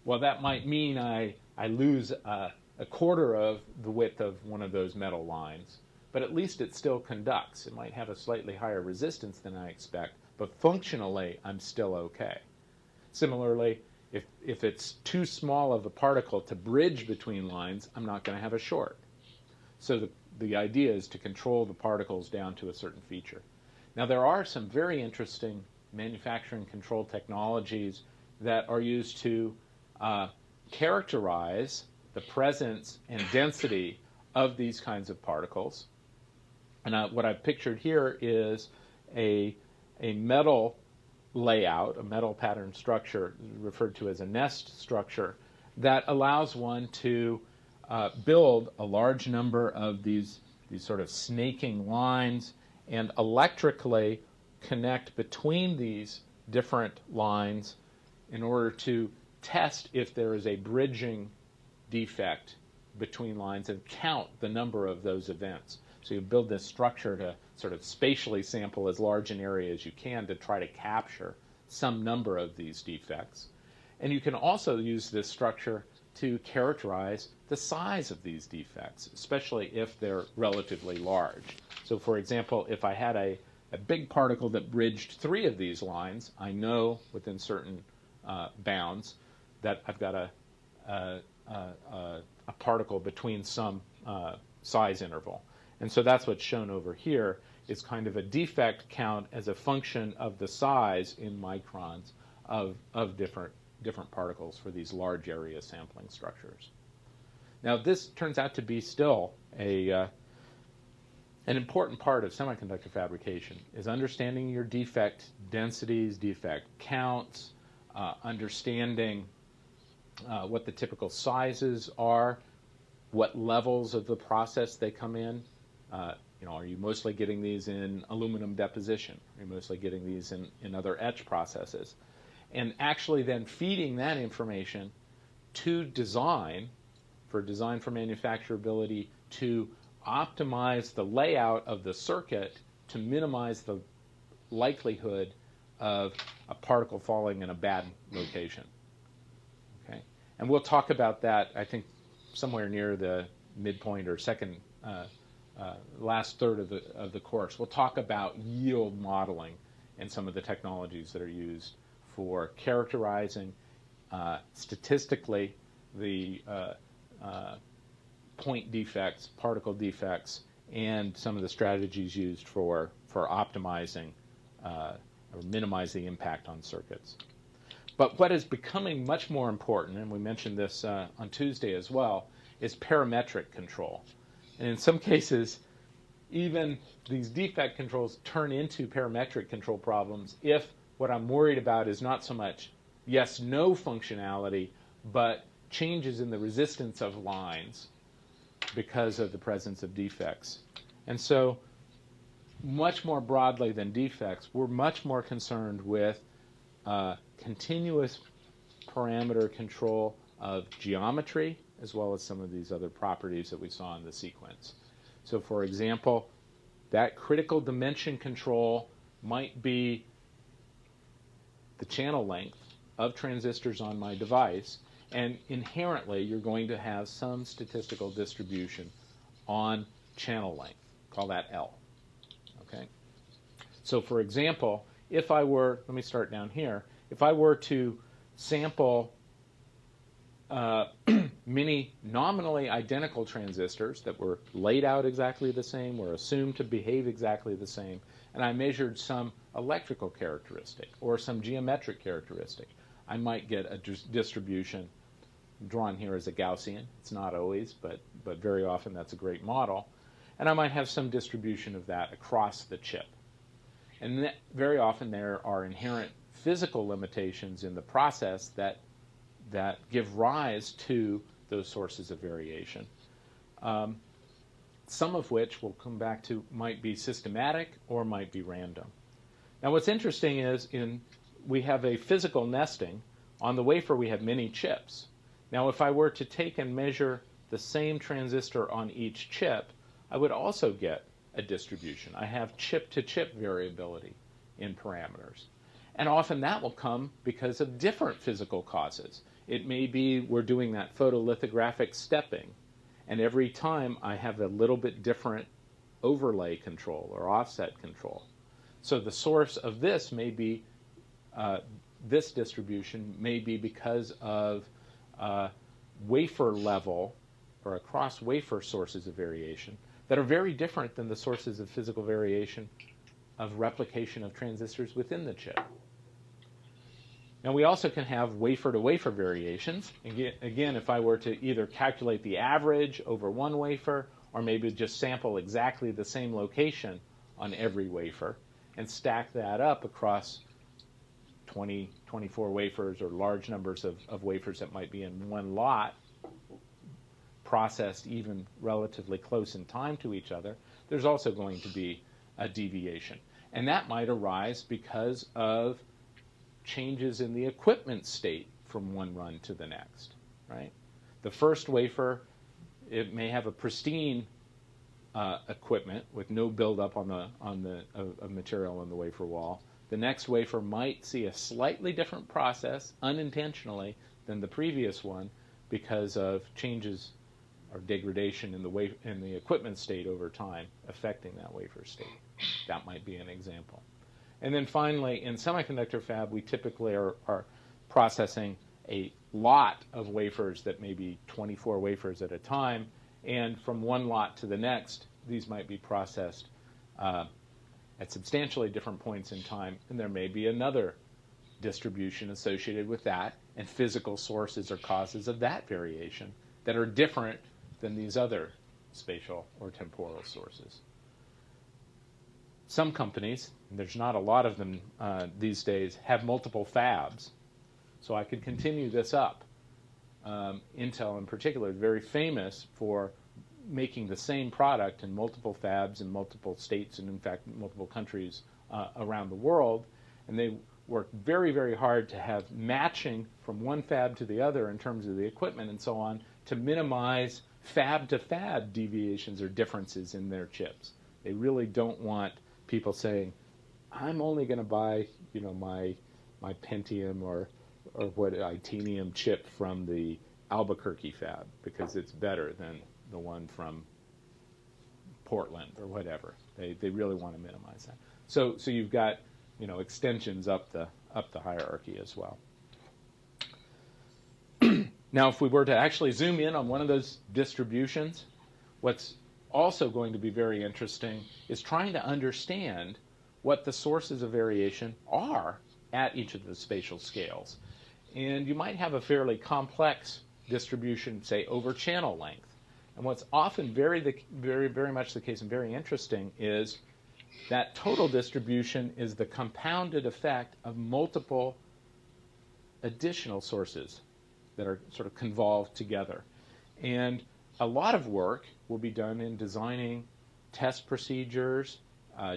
Well, that might mean I lose a quarter of the width of one of those metal lines, but at least it still conducts. It might have a slightly higher resistance than I expect, but functionally I'm still okay. Similarly, if it's too small of a particle to bridge between lines, I'm not going to have a short. So the idea is to control the particles down to a certain feature. Now, there are some very interesting manufacturing control technologies that are used to characterize the presence and density of these kinds of particles. And what I've pictured here is a metal layout, a metal pattern structure referred to as a nest structure that allows one to build a large number of these sort of snaking lines and electrically connect between these different lines in order to test if there is a bridging defect between lines and count the number of those events. So you build this structure to sort of spatially sample as large an area as you can to try to capture some number of these defects. And you can also use this structure to characterize the size of these defects, especially if they're relatively large. So for example, if I had a big particle that bridged 3 of these lines, I know within certain bounds that I've got a particle between some size interval. And so that's what's shown over here is kind of a defect count as a function of the size in microns of different particles for these large area sampling structures. Now this turns out to be still a an important part of semiconductor fabrication is understanding your defect densities, defect counts, understanding what the typical sizes are, what levels of the process they come in. Are you mostly getting these in aluminum deposition? Are you mostly getting these in other etch processes? And actually then feeding that information to design for manufacturability to optimize the layout of the circuit to minimize the likelihood of a particle falling in a bad location. Okay, and we'll talk about that, I think, somewhere near the midpoint or second, last third of the course. We'll talk about yield modeling and some of the technologies that are used for characterizing statistically the point defects, particle defects, and some of the strategies used for optimizing or minimizing impact on circuits. But what is becoming much more important, and we mentioned this on Tuesday as well, is parametric control. And in some cases, even these defect controls turn into parametric control problems if what I'm worried about is not so much yes-no functionality, but changes in the resistance of lines because of the presence of defects. And so much more broadly than defects, we're much more concerned with continuous parameter control of geometry as well as some of these other properties that we saw in the sequence. So for example, that critical dimension control might be the channel length of transistors on my device, and inherently you're going to have some statistical distribution on channel length. Call that L. Okay? So for example, if I were, let me start down here, if I were to sample many nominally identical transistors that were laid out exactly the same, were assumed to behave exactly the same, and I measured some electrical characteristic or some geometric characteristic, I might get a distribution drawn here as a Gaussian. It's not always, but very often that's a great model. And I might have some distribution of that across the chip. And very often there are inherent physical limitations in the process that give rise to those sources of variation. Some of which we'll come back to might be systematic or might be random. Now what's interesting is we have a physical nesting. On the wafer we have many chips. Now if I were to take and measure the same transistor on each chip, I would also get a distribution. I have chip-to-chip variability in parameters. And often that will come because of different physical causes. It may be we're doing that photolithographic stepping, and every time I have a little bit different overlay control or offset control. So the source of this may be, this distribution may be because of wafer level or across wafer sources of variation that are very different than the sources of physical variation of replication of transistors within the chip. Now we also can have wafer-to-wafer variations. Again, if I were to either calculate the average over one wafer or maybe just sample exactly the same location on every wafer and stack that up across 20, 24 wafers or large numbers of wafers that might be in one lot, processed even relatively close in time to each other, there's also going to be a deviation. And that might arise because of changes in the equipment state from one run to the next, right? The first wafer, it may have a pristine equipment with no buildup on the material on the wafer wall. The next wafer might see a slightly different process unintentionally than the previous one because of changes or degradation in the equipment state over time affecting that wafer state. That might be an example. And then finally, in semiconductor fab, we typically are processing a lot of wafers that may be 24 wafers at a time, and from one lot to the next, these might be processed at substantially different points in time, and there may be another distribution associated with that, and physical sources or causes of that variation that are different than these other spatial or temporal sources. some companies, and there's not a lot of them these days, have multiple fabs. So I could continue this up. Intel in particular is very famous for making the same product in multiple fabs in multiple states and in fact multiple countries around the world. And they work very, very hard to have matching from one fab to the other in terms of the equipment and so on to minimize fab to fab deviations or differences in their chips. They really don't want people saying, I'm only going to buy, you know, my Pentium or what Itanium chip from the Albuquerque fab because it's better than the one from Portland or whatever. They really want to minimize that. So you've got, you know, extensions up the hierarchy as well. Now, if we were to actually zoom in on one of those distributions, what's also going to be very interesting is trying to understand what the sources of variation are at each of the spatial scales. And you might have a fairly complex distribution, say, over channel length. And what's often very much the case and very interesting is that total distribution is the compounded effect of multiple additional sources that are sort of convolved together. And a lot of work will be done in designing test procedures,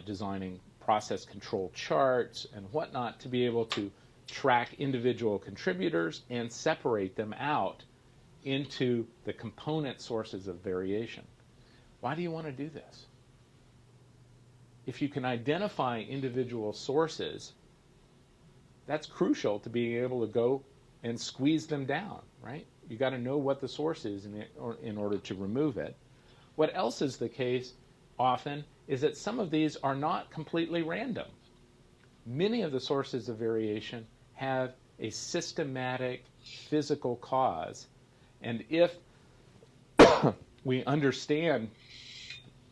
designing process control charts and whatnot to be able to track individual contributors and separate them out into the component sources of variation. Why do you want to do this? If you can identify individual sources, that's crucial to being able to go and squeeze them down, right? You got to know what the source is in order to remove it. What else is the case often is that some of these are not completely random. Many of the sources of variation have a systematic physical cause. And if we understand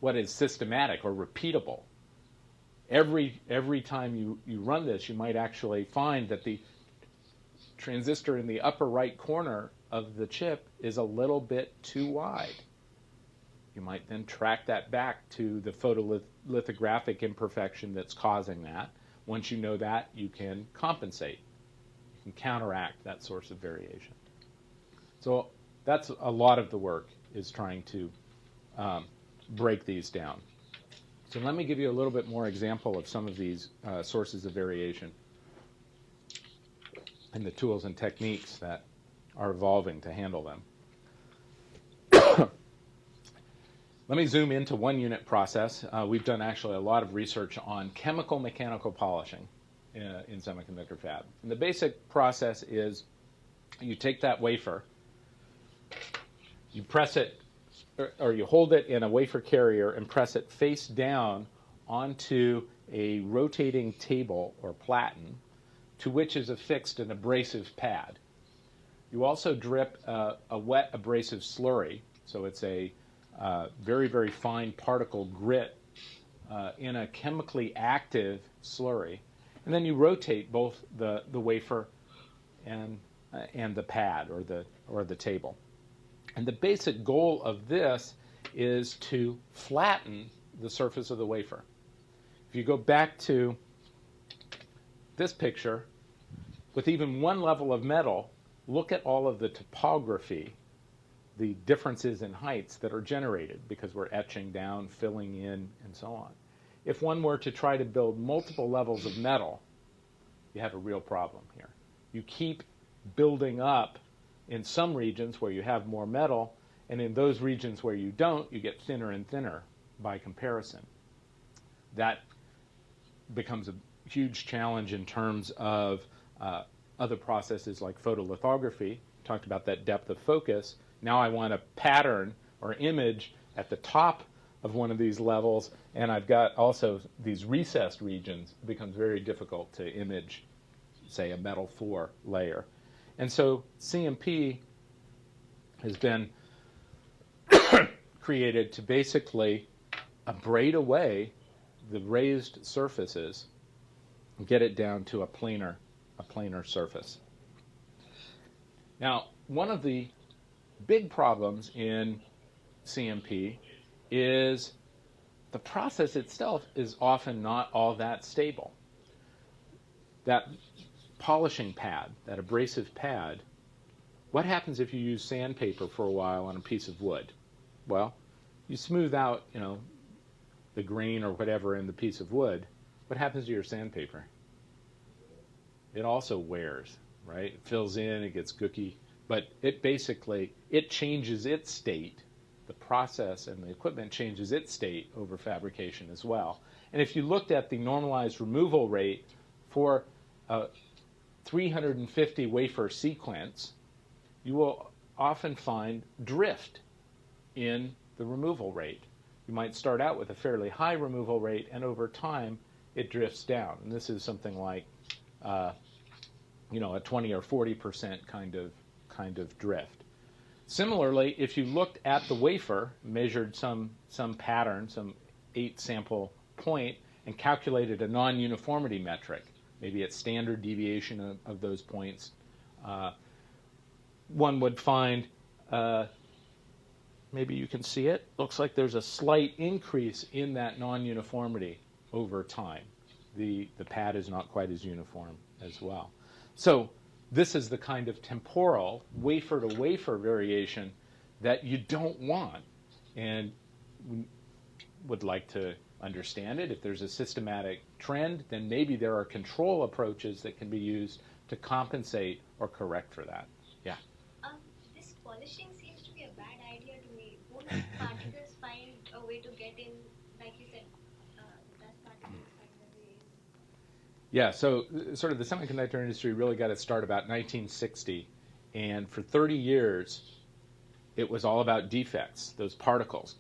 what is systematic or repeatable, every time you run this, you might actually find that the transistor in the upper right corner of the chip is a little bit too wide. You might then track that back to the photolithographic imperfection that's causing that. Once you know that, you can compensate. You can counteract that source of variation. So that's a lot of the work, is trying to break these down. So let me give you a little bit more example of some of these sources of variation and the tools and techniques that are evolving to handle them. Let me zoom into one unit process. We've done actually a lot of research on chemical mechanical polishing in semiconductor fab. And the basic process is you take that wafer, you press it, or you hold it in a wafer carrier and press it face down onto a rotating table or platen to which is affixed an abrasive pad. You also drip a wet abrasive slurry, so it's a very, very fine particle grit in a chemically active slurry. And then you rotate both the wafer and the pad or the table. And the basic goal of this is to flatten the surface of the wafer. If you go back to this picture, with even one level of metal, look at all of the topography, the differences in heights that are generated because we're etching down, filling in, and so on. If one were to try to build multiple levels of metal, you have a real problem here. You keep building up in some regions where you have more metal, and in those regions where you don't, you get thinner and thinner by comparison. That becomes a huge challenge in terms of other processes like photolithography. Talked about that depth of focus. Now I want a pattern or image at the top of one of these levels, and I've got also these recessed regions. It becomes very difficult to image, say, a metal 4 layer. And so CMP has been created to basically abrade away the raised surfaces and get it down to a planar surface. Now, one of the big problems in CMP is the process itself is often not all that stable. That polishing pad, that abrasive pad, what happens if you use sandpaper for a while on a piece of wood? Well, you smooth out, the grain or whatever in the piece of wood. What happens to your sandpaper? It also wears, right? It fills in, it gets gooky, but it changes its state. The process and the equipment changes its state over fabrication as well. And if you looked at the normalized removal rate for a 350 wafer sequence, you will often find drift in the removal rate. You might start out with a fairly high removal rate, and over time it drifts down. And this is something like a 20 or 40% kind of drift. Similarly, if you looked at the wafer, measured some pattern, some 8 sample point, and calculated a non-uniformity metric, maybe its standard deviation of those points, one would find, maybe you can see it, looks like there's a slight increase in that non-uniformity over time. The pad is not quite as uniform as well. So this is the kind of temporal wafer-to-wafer variation that you don't want, and we would like to understand it. If there's a systematic trend, then maybe there are control approaches that can be used to compensate or correct for that. Yeah? This polishing seems to be a bad idea to me. Won't particles find a way to get in, like you said, dust particles find their way in? Yeah, so sort of the semiconductor industry really got its start about 1960, and for 30 years it was all about defects, those particles.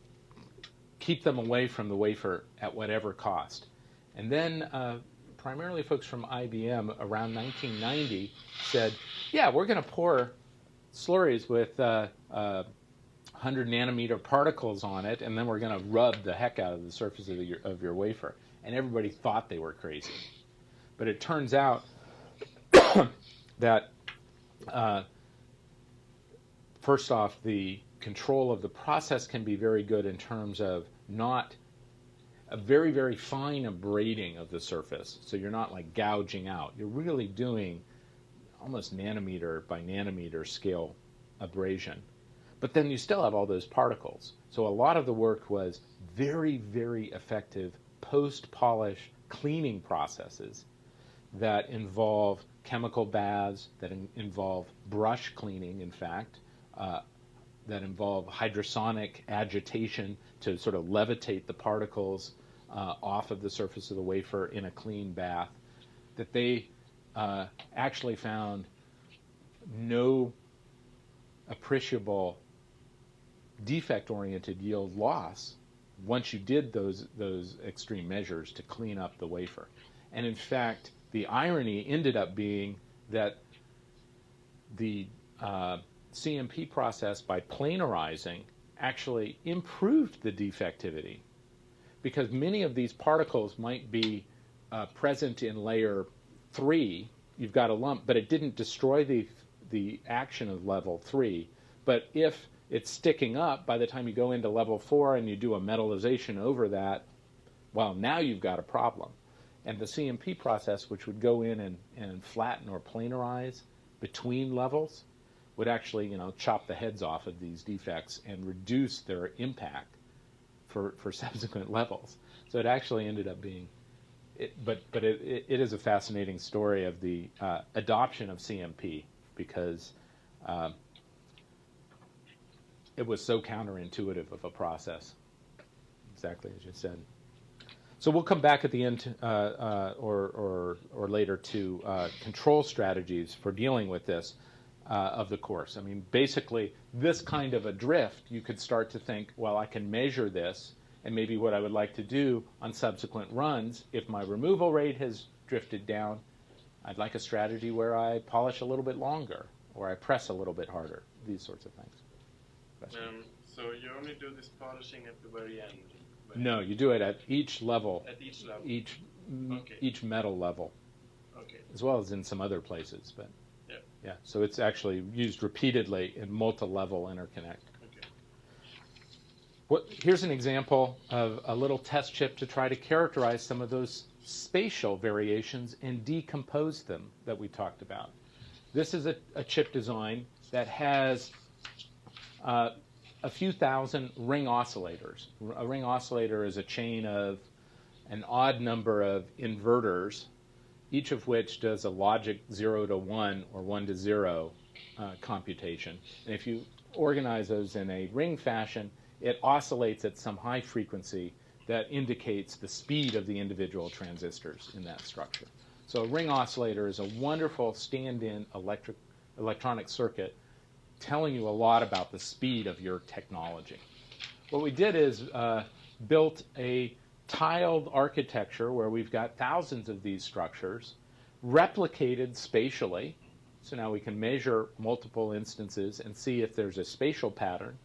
Keep them away from the wafer at whatever cost. And then primarily folks from IBM around 1990 said, yeah, we're going to pour slurries with 100 nanometer particles on it, and then we're going to rub the heck out of the surface of your wafer. And everybody thought they were crazy. But it turns out that, first off, the control of the process can be very good in terms of not a very, very fine abrading of the surface. So you're not like gouging out. You're really doing almost nanometer by nanometer scale abrasion. But then you still have all those particles. So a lot of the work was very, very effective post-polish cleaning processes that involve chemical baths, that involve brush cleaning, in fact, that involve hydrosonic agitation to sort of levitate the particles off of the surface of the wafer in a clean bath, that they actually found no appreciable defect-oriented yield loss once you did those extreme measures to clean up the wafer. And in fact, the irony ended up being that the CMP process, by planarizing, actually improved the defectivity, because many of these particles might be present in layer 3. You've got a lump, but it didn't destroy the action of level 3. But if it's sticking up, by the time you go into level 4 and you do a metallization over that, well, now you've got a problem. And the CMP process, which would go in and flatten or planarize between levels, would actually, chop the heads off of these defects and reduce their impact for subsequent levels. So it actually ended up being, it is a fascinating story of the adoption of CMP, because it was so counterintuitive of a process, exactly as you said. So we'll come back at the end or later to control strategies for dealing with this of the course. I mean, basically, this kind of a drift, you could start to think, well, I can measure this, and maybe what I would like to do on subsequent runs, if my removal rate has drifted down, I'd like a strategy where I polish a little bit longer, or I press a little bit harder, these sorts of things. So you only do this polishing at the very end? No, you do it at each level. At each level? Each metal level. Okay. As well as in some other places, but yeah. So it's actually used repeatedly in multi-level interconnect. Okay. Here's an example of a little test chip to try to characterize some of those spatial variations and decompose them that we talked about. This is a chip design that has a few thousand ring oscillators. A ring oscillator is a chain of an odd number of inverters, each of which does a logic 0 to 1 or 1 to 0 computation. And if you organize those in a ring fashion, it oscillates at some high frequency that indicates the speed of the individual transistors in that structure. So a ring oscillator is a wonderful stand-in electronic circuit telling you a lot about the speed of your technology. What we did is built a tiled architecture where we've got thousands of these structures replicated spatially. So now we can measure multiple instances and see if there's a spatial pattern,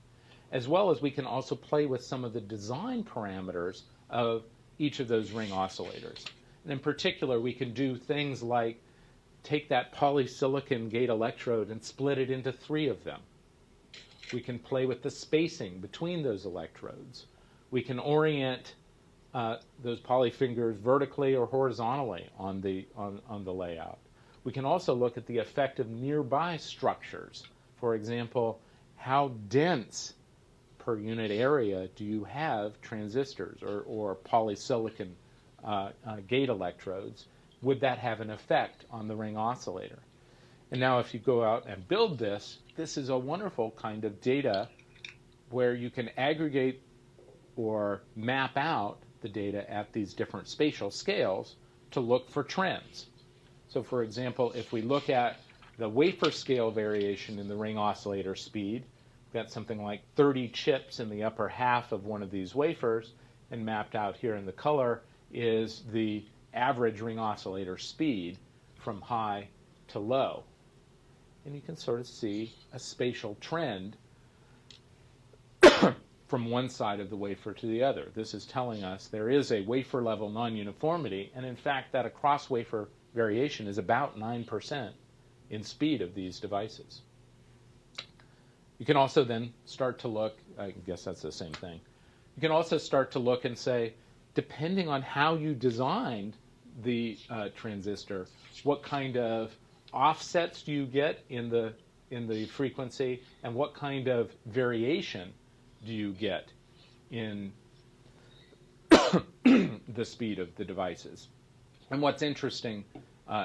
as well as we can also play with some of the design parameters of each of those ring oscillators. And in particular, we can do things like take that polysilicon gate electrode and split it into 3 of them. We can play with the spacing between those electrodes. We can orient those poly fingers vertically or horizontally on the layout. We can also look at the effect of nearby structures. For example, how dense per unit area do you have transistors or polysilicon gate electrodes? Would that have an effect on the ring oscillator? And now if you go out and build this, this is a wonderful kind of data where you can aggregate or map out the data at these different spatial scales to look for trends. So for example, if we look at the wafer scale variation in the ring oscillator speed, we've got something like 30 chips in the upper half of one of these wafers, and mapped out here in the color is the average ring oscillator speed from high to low. And you can sort of see a spatial trend from one side of the wafer to the other. This is telling us there is a wafer level non-uniformity, and in fact that across wafer variation is about 9% in speed of these devices. You can also then start to look, I guess that's the same thing, you can also start to look and say, depending on how you designed the transistor, what kind of offsets do you get in the frequency, and what kind of variation do you get in the speed of the devices. And what's interesting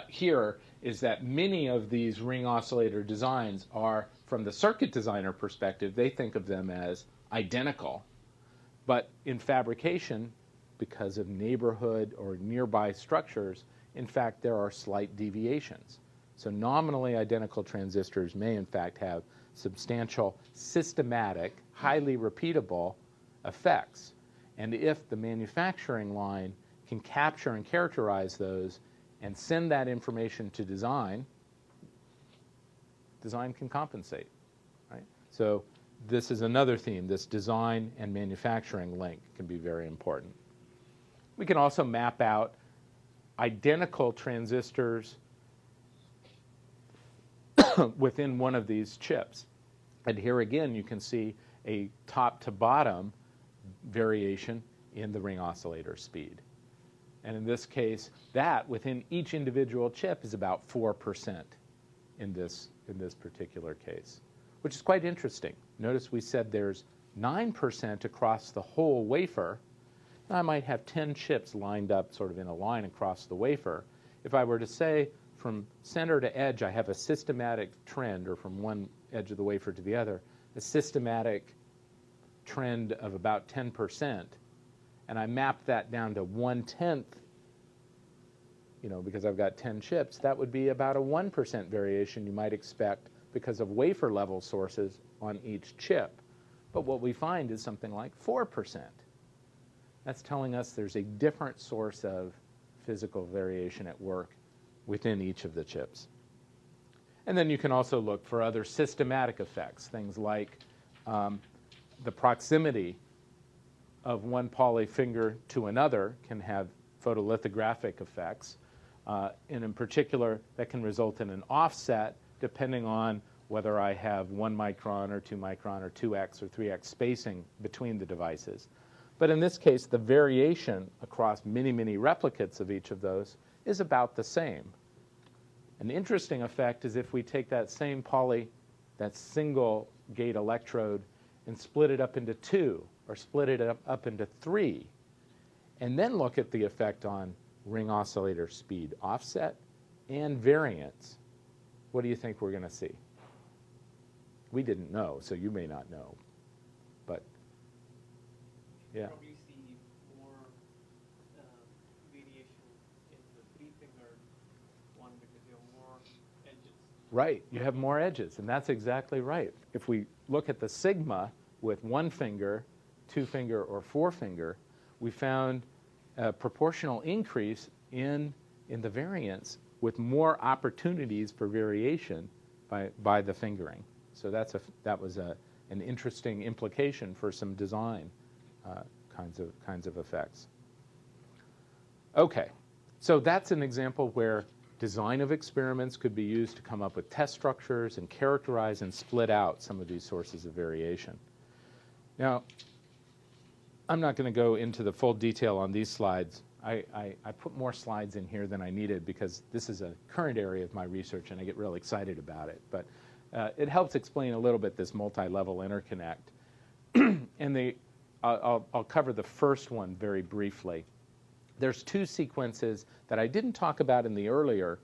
here is that many of these ring oscillator designs are, from the circuit designer perspective, they think of them as identical. But in fabrication, because of neighborhood or nearby structures, in fact, there are slight deviations. So nominally identical transistors may, in fact, have substantial, systematic, highly repeatable effects. And if the manufacturing line can capture and characterize those and send that information to design, design can compensate, right? So this is another theme. This design and manufacturing link can be very important. We can also map out identical transistors within one of these chips. And here again, you can see a top to bottom variation in the ring oscillator speed. And in this case, that within each individual chip is about 4% in this particular case, which is quite interesting. Notice we said there's 9% across the whole wafer. I might have 10 chips lined up sort of in a line across the wafer. If I were to say from center to edge I have a systematic trend, or from one edge of the wafer to the other, a systematic trend of about 10%, and I map that down to 1/10, because I've got 10 chips, that would be about a 1% variation you might expect because of wafer level sources on each chip. But what we find is something like 4%. That's telling us there's a different source of physical variation at work within each of the chips. And then you can also look for other systematic effects, things like the proximity of one poly finger to another can have photolithographic effects, and in particular that can result in an offset depending on whether I have 1 micron or 2 micron or 2x or 3x spacing between the devices. But in this case, the variation across many, many replicates of each of those is about the same. An interesting effect is if we take that same that single gate electrode, and split it up into 2 or split it up into 3, and then look at the effect on ring oscillator speed offset and variance. What do you think we're going to see? We didn't know, so you may not know. But, yeah. Probably see more variation in the 3-finger one because you have more edges. Right, you have more edges, and that's exactly right. If we look at the sigma with 1 finger, 2 finger, or 4 finger, we found a proportional increase in the variance with more opportunities for variation by the fingering. So that was an interesting implication for some design kinds of effects. Okay, so that's an example where design of experiments could be used to come up with test structures and characterize and split out some of these sources of variation. Now, I'm not going to go into the full detail on these slides. I put more slides in here than I needed because this is a current area of my research and I get really excited about it. But it helps explain a little bit this multi-level interconnect. And I'll cover the first one very briefly. There's 2 sequences that I didn't talk about in the earlier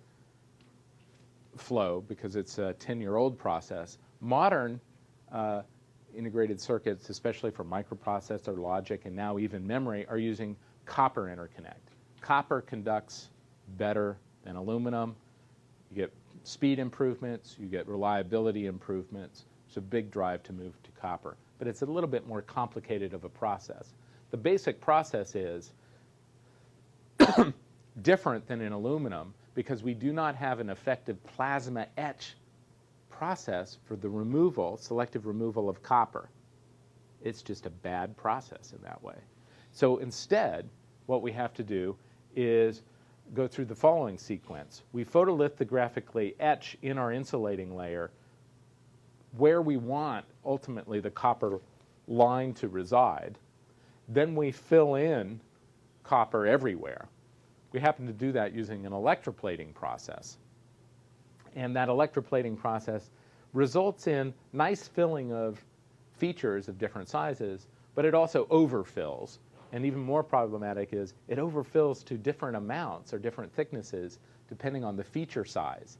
flow because it's a 10-year-old process. Modern integrated circuits, especially for microprocessor logic and now even memory, are using copper interconnect. Copper conducts better than aluminum. You get speed improvements, you get reliability improvements. It's a big drive to move to copper. But it's a little bit more complicated of a process. The basic process is different than in aluminum because we do not have an effective plasma etch process for the selective removal of copper. It's just a bad process in that way. So instead, what we have to do is go through the following sequence. We photolithographically etch in our insulating layer where we want ultimately the copper line to reside. Then we fill in copper everywhere. We happen to do that using an electroplating process. And that electroplating process results in nice filling of features of different sizes, but it also overfills. And even more problematic is it overfills to different amounts or different thicknesses depending on the feature size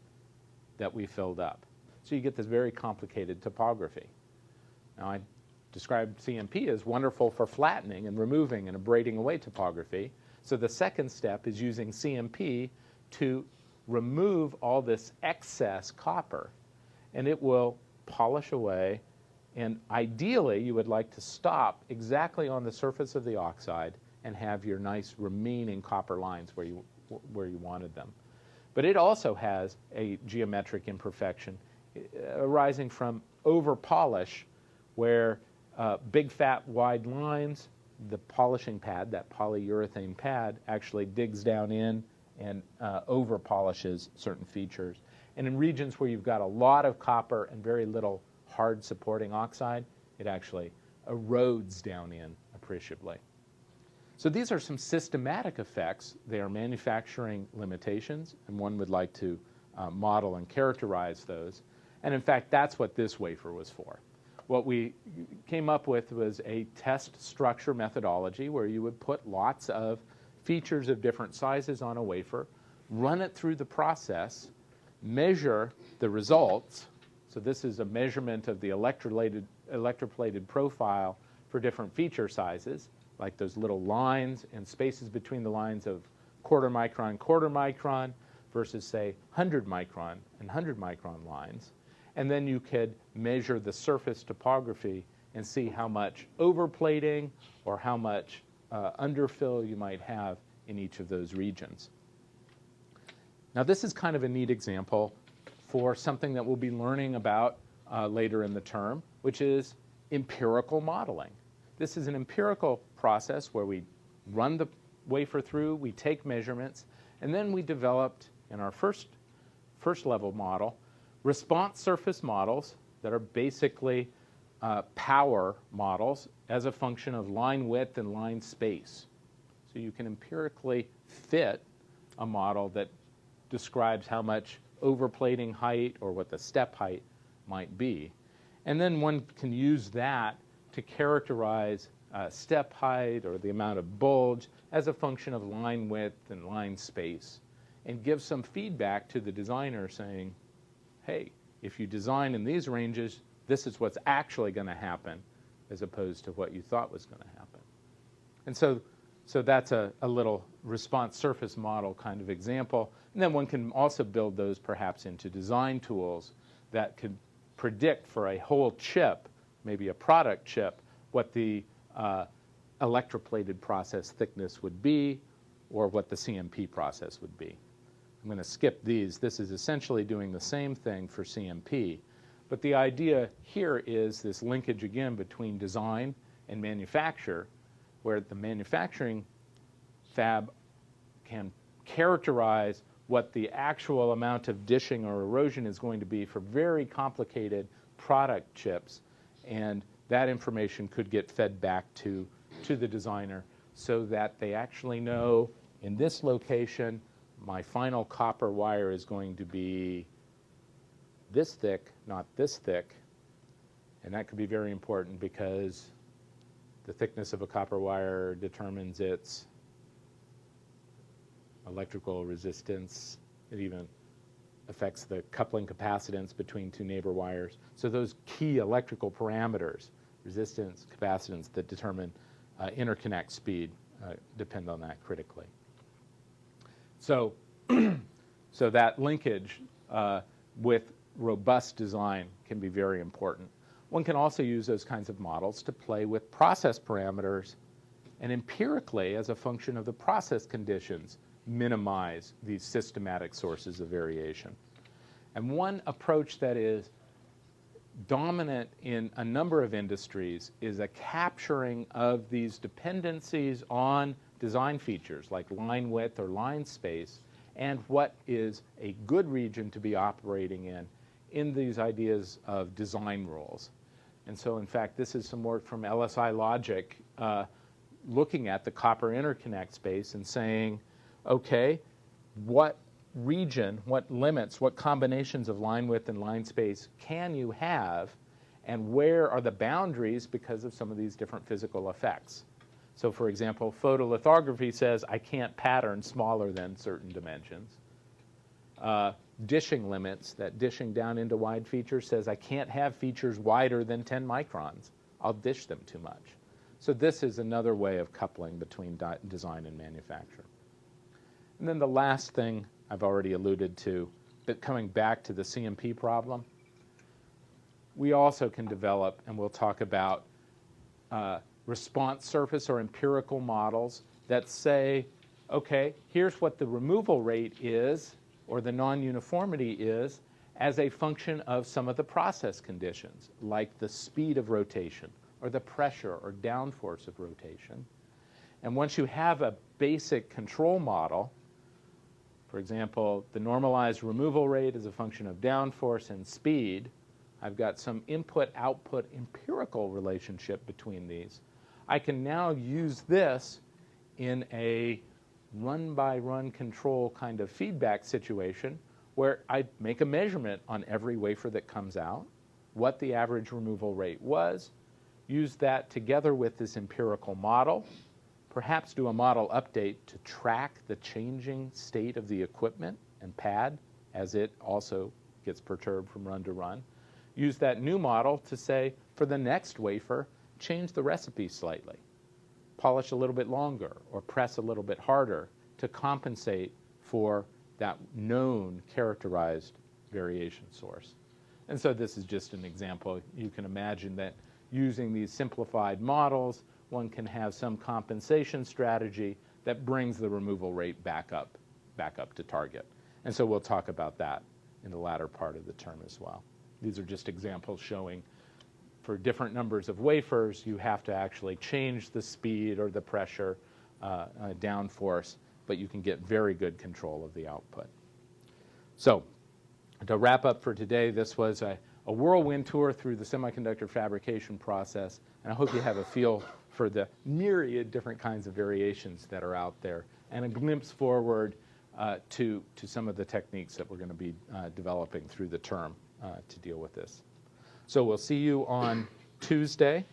that we filled up. So you get this very complicated topography. Now, I described CMP as wonderful for flattening and removing and abrading away topography. So the second step is using CMP to remove all this excess copper, and it will polish away. And ideally, you would like to stop exactly on the surface of the oxide and have your nice remaining copper lines where you wanted them. But it also has a geometric imperfection arising from over-polish, where big, fat, wide lines, the polishing pad, that polyurethane pad, actually digs down in and over-polishes certain features. And in regions where you've got a lot of copper and very little hard supporting oxide, it actually erodes down in appreciably. So these are some systematic effects. They are manufacturing limitations, and one would like to model and characterize those. And in fact, that's what this wafer was for. What we came up with was a test structure methodology where you would put lots of features of different sizes on a wafer, run it through the process, measure the results. So this is a measurement of the electroplated profile for different feature sizes, like those little lines and spaces between the lines of quarter micron versus, say, 100 micron and 100 micron lines. And then you could measure the surface topography and see how much overplating or how much underfill you might have in each of those regions. Now, this is kind of a neat example for something that we'll be learning about later in the term, which is empirical modeling. This is an empirical process where we run the wafer through, we take measurements, and then we developed, in our first level model, response surface models that are basically power models as a function of line width and line space. So you can empirically fit a model that describes how much overplating height or what the step height might be. And then one can use that to characterize step height or the amount of bulge as a function of line width and line space, and give some feedback to the designer saying, hey, if you design in these ranges, this is what's actually going to happen as opposed to what you thought was going to happen. And so that's a little response surface model kind of example. And then one can also build those perhaps into design tools that could predict for a whole chip, maybe a product chip, what the electroplated process thickness would be or what the CMP process would be. I'm going to skip these. This is essentially doing the same thing for CMP. But the idea here is this linkage again between design and manufacture, where the manufacturing fab can characterize what the actual amount of dishing or erosion is going to be for very complicated product chips. And that information could get fed back to the designer so that they actually know in this location, my final copper wire is going to be this thick, not this thick. And that could be very important because the thickness of a copper wire determines its electrical resistance. It even affects the coupling capacitance between two neighbor wires. So those key electrical parameters, resistance, capacitance, that determine interconnect speed depend on that critically. So, so that linkage with robust design can be very important. One can also use those kinds of models to play with process parameters and empirically, as a function of the process conditions, minimize these systematic sources of variation. And one approach that is dominant in a number of industries is a capturing of these dependencies on design features like line width or line space and what is a good region to be operating in these ideas of design rules. And so, in fact, this is some work from LSI Logic looking at the copper interconnect space and saying, okay, what region, what limits, what combinations of line width and line space can you have, and where are the boundaries because of some of these different physical effects? So, for example, photolithography says I can't pattern smaller than certain dimensions. Dishing limits, that dishing down into wide features, says I can't have features wider than 10 microns. I'll dish them too much. So this is another way of coupling between design and manufacture. And then the last thing I've already alluded to, but coming back to the CMP problem, we also can develop, and we'll talk about, response surface or empirical models that say, okay, here's what the removal rate is, or the non-uniformity is, as a function of some of the process conditions, like the speed of rotation, or the pressure or downforce of rotation. And once you have a basic control model, for example, the normalized removal rate is a function of downforce and speed, I've got some input-output empirical relationship between these. I can now use this in a run-by-run control kind of feedback situation where I make a measurement on every wafer that comes out, what the average removal rate was, use that together with this empirical model, perhaps do a model update to track the changing state of the equipment and pad as it also gets perturbed from run to run. Use that new model to say, for the next wafer, change the recipe slightly. Polish a little bit longer or press a little bit harder to compensate for that known characterized variation source. And so this is just an example. You can imagine that using these simplified models, one can have some compensation strategy that brings the removal rate back up to target. And so we'll talk about that in the latter part of the term as well. These are just examples showing for different numbers of wafers, you have to actually change the speed or the pressure downforce, but you can get very good control of the output. So To wrap up for today, this was a whirlwind tour through the semiconductor fabrication process, and I hope you have a feel for the myriad different kinds of variations that are out there, and a glimpse forward to some of the techniques that we're going to be developing through the term to deal with this. So we'll see you on Tuesday.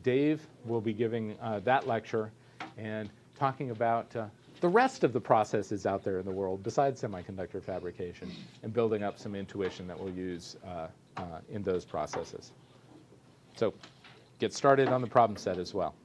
Dave will be giving that lecture and talking about the rest of the processes out there in the world besides semiconductor fabrication, and building up some intuition that we'll use in those processes. So get started on the problem set as well.